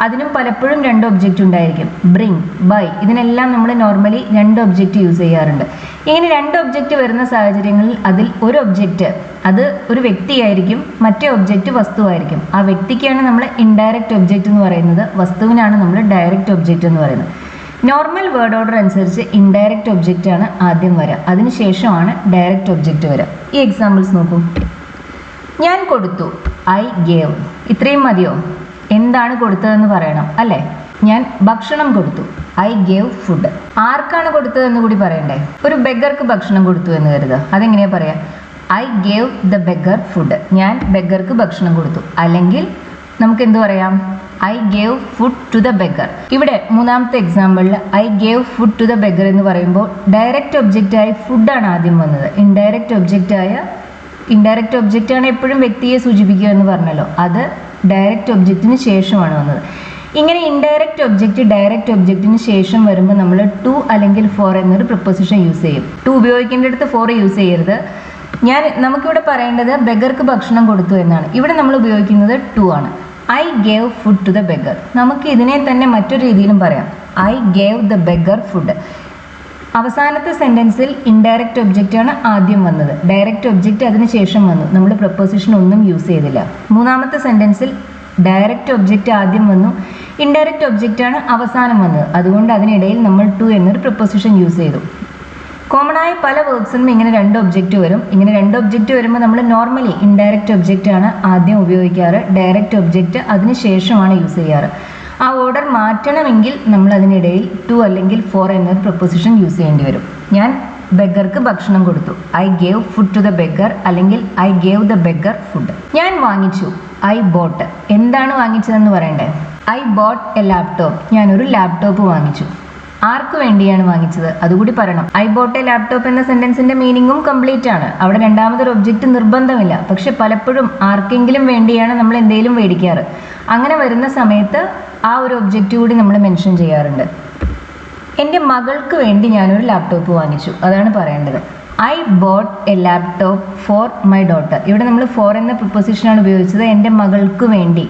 അതിനും പലപ്പോഴും രണ്ട് ഒബ്ജക്റ്റ് ഉണ്ടായിരിക്കും. ബ്രിങ്, ബൈ ഇതിനെല്ലാം നമ്മൾ നോർമലി രണ്ട് ഒബ്ജക്റ്റ് യൂസ് ചെയ്യാറുണ്ട്. ഇങ്ങനെ രണ്ട് ഒബ്ജക്റ്റ് വരുന്ന സാഹചര്യങ്ങളിൽ അതിൽ ഒരു ഒബ്ജക്റ്റ് അത് ഒരു വ്യക്തിയായിരിക്കും, മറ്റേ ഒബ്ജക്റ്റ് വസ്തുവായിരിക്കും. ആ വ്യക്തിക്കാണ് നമ്മൾ ഇൻഡയറക്റ്റ് ഒബ്ജക്റ്റ് എന്ന് പറയുന്നത്, വസ്തുവിനാണ് നമ്മൾ ഡയറക്റ്റ് ഒബ്ജക്റ്റ് എന്ന് പറയുന്നത്. നോർമൽ വേർഡ് ഓർഡർ അനുസരിച്ച് ഇൻഡയറക്റ്റ് ഒബ്ജക്റ്റ് ആണ് ആദ്യം വരിക, അതിനുശേഷമാണ് ഡയറക്റ്റ് ഒബ്ജക്റ്റ് വരിക. ഈ എക്സാമ്പിൾസ് നോക്കൂ. ഞാൻ കൊടുത്തു, ഐ ഗേവ്. ഇത്രയും മതിയോ? എന്താണ് കൊടുത്തതെന്ന് പറയണം അല്ലേ? ഞാൻ ഭക്ഷണം കൊടുത്തു, ഐ ഗേവ് ഫുഡ്. ആർക്കാണ് കൊടുത്തതെന്ന് കൂടി പറയണ്ടേ? ഒരു ബെഗർക്ക് ഭക്ഷണം കൊടുത്തു എന്ന് കരുതുക, അതെങ്ങനെയാ പറയാ? I gave the beggar food. ഞാൻ ബെഗർക്ക് ഭക്ഷണം കൊടുത്തു. അല്ലെങ്കിൽ നമുക്ക് എന്ത് പറയാം? I gave food to the beggar. ഇവിടെ മൂന്നാമത്തെ എക്സാമ്പിളിൽ I gave food to the beggar എന്ന് പറയുമ്പോൾ ഡയറക്റ്റ് ഒബ്ജക്റ്റായി ഫുഡാണ് ആദ്യം വന്നത്. ഇൻഡയറക്റ്റ് ഒബ്ജക്റ്റാണ് എപ്പോഴും വ്യക്തിയെ സൂചിപ്പിക്കുക എന്ന് പറഞ്ഞല്ലോ, അത് ഡയറക്റ്റ് ഒബ്ജക്റ്റിന് ശേഷമാണ് വന്നത്. ഇങ്ങനെ ഇൻഡയറക്റ്റ് ഒബ്ജക്റ്റ് ഡയറക്റ്റ് ഒബ്ജക്റ്റിന് ശേഷം വരുമ്പോൾ നമ്മൾ ടു അല്ലെങ്കിൽ ഫോർ എന്നൊരു പ്രിപ്പോസിഷൻ യൂസ് ചെയ്യും. ടു ഉപയോഗിക്കേണ്ടടുത്ത് ഫോർ യൂസ് ചെയ്യരുത്. നമുക്കിവിടെ പറയേണ്ടത് ബെഗർക്ക് ഭക്ഷണം കൊടുത്തു എന്നാണ്. ഇവിടെ നമ്മൾ ഉപയോഗിക്കുന്നത് ടു ആണ്. I gave food to the beggar. നമുക്ക് ഇതിനെ തന്നെ മറ്റൊരു രീതിയിലും പറയാം. I gave the beggar food. അവസാനത്തെ സെന്റൻസിൽ ഇൻഡയറക്റ്റ് ഒബ്ജക്റ്റ് ആണ് ആദ്യം വന്നത്, ഡയറക്റ്റ് ഒബ്ജക്റ്റ് അതിന് ശേഷം വന്നു, നമ്മൾ പ്രപ്പോസിഷൻ ഒന്നും യൂസ് ചെയ്തില്ല. മൂന്നാമത്തെ സെന്റൻസിൽ ഡയറക്റ്റ് ഒബ്ജക്റ്റ് ആദ്യം വന്നു, ഇൻഡയറക്റ്റ് ഒബ്ജക്റ്റ് ആണ് അവസാനം വന്നത്, അതുകൊണ്ട് അതിനിടയിൽ നമ്മൾ ടു എന്നൊരു പ്രപ്പോസിഷൻ യൂസ് ചെയ്തു. കോമൺ ആയ പല വേർബ്സിനും ഇങ്ങനെ രണ്ട് ഒബ്ജക്റ്റ് വരും. ഇങ്ങനെ രണ്ട് ഒബ്ജക്റ്റ് വരുമ്പോൾ നമ്മൾ നോർമലി ഇൻഡയറക്റ്റ് ഒബ്ജക്റ്റ് ആണ് ആദ്യം ഉപയോഗിക്കാറ്, ഡയറക്റ്റ് ഒബ്ജക്റ്റ് അതിന് ശേഷമാണ് യൂസ് ചെയ്യാറ്. ആ ഓർഡർ മാറ്റണമെങ്കിൽ നമ്മൾ അതിനിടയിൽ ടു അല്ലെങ്കിൽ ഫോർ എന്നൊരു പ്രപ്പോസിഷൻ യൂസ് ചെയ്യേണ്ടി വരും. ഞാൻ ബെഗർക്ക് ഭക്ഷണം കൊടുത്തു, I gave food to the beggar, അല്ലെങ്കിൽ I gave the beggar food. ഞാൻ വാങ്ങിച്ചു, ഐ ബോട്ട്. എന്താണ് വാങ്ങിച്ചതെന്ന് പറയണ്ടേ? I bought a laptop. ഞാനൊരു ലാപ്ടോപ്പ് വാങ്ങിച്ചു. ആർക്ക് വേണ്ടിയാണ് വാങ്ങിച്ചത് അതുകൂടി പറയണം. ഐ ബോട്ട് എ ലാപ്ടോപ്പ് എന്ന സെന്റൻസിന്റെ മീനിങ്ങും കംപ്ലീറ്റ് ആണ്. അവിടെ രണ്ടാമതൊരു ഒബ്ജക്റ്റ് നിർബന്ധമില്ല. പക്ഷെ പലപ്പോഴും ആർക്കെങ്കിലും വേണ്ടിയാണ് നമ്മൾ എന്തെങ്കിലും മേടിക്കാറ്. അങ്ങനെ വരുന്ന സമയത്ത് ആ ഒരു ഒബ്ജക്റ്റ് കൂടി നമ്മൾ മെൻഷൻ ചെയ്യാറുണ്ട്. എൻ്റെ മകൾക്ക് വേണ്ടി ഞാനൊരു ലാപ്ടോപ്പ് വാങ്ങിച്ചു, അതാണ് പറയേണ്ടത്. I bought a laptop for my daughter. ഇവിടെ നമ്മൾ ഫോർ എന്ന പ്രിപ്പോസിഷനാണ് ഉപയോഗിച്ചത്. എൻ്റെ മകൾക്ക് വേണ്ടി.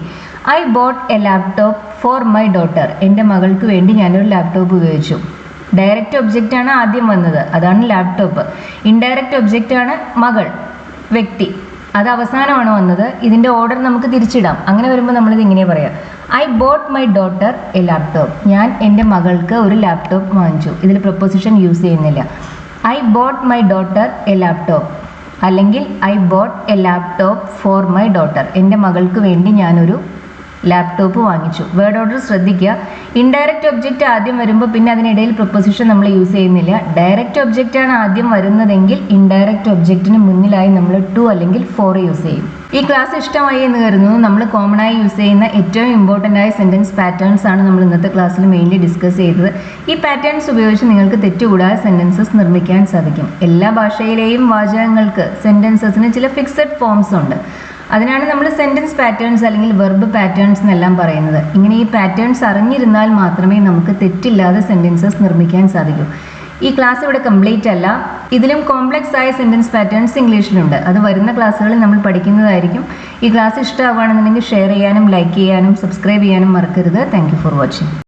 I bought a laptop for my daughter. എൻ്റെ മകൾക്ക് വേണ്ടി ഞാനൊരു ലാപ്ടോപ്പ് ഉപയോഗിച്ചു. ഡയറക്റ്റ് ഒബ്ജക്റ്റ് ആണ് ആദ്യം വന്നത്, അതാണ് ലാപ്ടോപ്പ്. ഇൻഡയറക്റ്റ് ഒബ്ജക്റ്റ് ആണ് മകൾ, വ്യക്തി, അത് അവസാനമാണ് വന്നത്. ഇതിൻ്റെ ഓർഡർ നമുക്ക് തിരിച്ചിടാം. അങ്ങനെ വരുമ്പോൾ നമ്മളിത് ഇങ്ങനെ പറയാം: I bought my daughter a laptop. ഞാൻ എൻ്റെ മകൾക്ക് ഒരു ലാപ്ടോപ്പ് വാങ്ങിച്ചു. ഇതിൽ പ്രപ്പോസിഷൻ യൂസ് ചെയ്യുന്നില്ല. I bought my daughter a laptop, അല്ലെങ്കിൽ I bought a laptop for my daughter. എൻ്റെ മകൾക്ക് വേണ്ടി ഞാനൊരു ലാപ്ടോപ്പ് വാങ്ങിച്ചു. വേർഡ് ഓർഡർ ശ്രദ്ധിക്കുക. ഇൻഡയറക്റ്റ് ഒബ്ജക്റ്റ് ആദ്യം വരുമ്പോൾ പിന്നെ അതിനിടയിൽ പ്രപ്പോസിഷൻ നമ്മൾ യൂസ് ചെയ്യുന്നില്ല. ഡയറക്റ്റ് ഒബ്ജക്റ്റ് ആണ് ആദ്യം വരുന്നതെങ്കിൽ ഇൻഡയറക്റ്റ് ഒബ്ജക്റ്റിന് മുന്നിലായി നമ്മൾ ടു അല്ലെങ്കിൽ ഫോർ യൂസ് ചെയ്യും. ഈ ക്ലാസ് ഇഷ്ടമായി എന്ന് കരുതുന്നു. നമ്മൾ കോമൺ ആയി യൂസ് ചെയ്യുന്ന ഏറ്റവും ഇമ്പോർട്ടൻ്റ് ആയ സെൻറ്റൻസ് പാറ്റേൺസ് ആണ് നമ്മൾ ഇന്നത്തെ ക്ലാസ്സിൽ മെയിൻലി ഡിസ്കസ് ചെയ്തത്. ഈ പാറ്റേൺസ് ഉപയോഗിച്ച് നിങ്ങൾക്ക് തെറ്റുകൂടാതെ സെൻറ്റൻസസ് നിർമ്മിക്കാൻ സാധിക്കും. എല്ലാ ഭാഷയിലെയും വാചകങ്ങൾക്ക് സെൻറ്റൻസസിന് ചില ഫിക്സഡ് ഫോംസ് ഉണ്ട്. അതിനാണ് നമ്മൾ സെൻറ്റൻസ് പാറ്റേൺസ് അല്ലെങ്കിൽ വെർബ് പാറ്റേൺസ് എന്നെല്ലാം പറയുന്നത്. ഇങ്ങനെ ഈ പാറ്റേൺസ് അറിഞ്ഞിരുന്നാൽ മാത്രമേ നമുക്ക് തെറ്റില്ലാതെ സെൻറ്റൻസസ് നിർമ്മിക്കാൻ സാധിക്കൂ. ഈ ക്ലാസ് ഇവിടെ കംപ്ലീറ്റ് അല്ല. ഇതിലും കോംപ്ലക്സ് ആയ സെൻറ്റൻസ് പാറ്റേൺസ് ഇംഗ്ലീഷിലുണ്ട്. അത് വരുന്ന ക്ലാസ്സുകളിൽ നമ്മൾ പഠിക്കുന്നതായിരിക്കും. ഈ ക്ലാസ് ഇഷ്ടമാവുകയാണെന്നുണ്ടെങ്കിൽ ഷെയർ ചെയ്യാനും ലൈക്ക് ചെയ്യാനും സബ്സ്ക്രൈബ് ചെയ്യാനും മറക്കരുത്. Thank you for watching.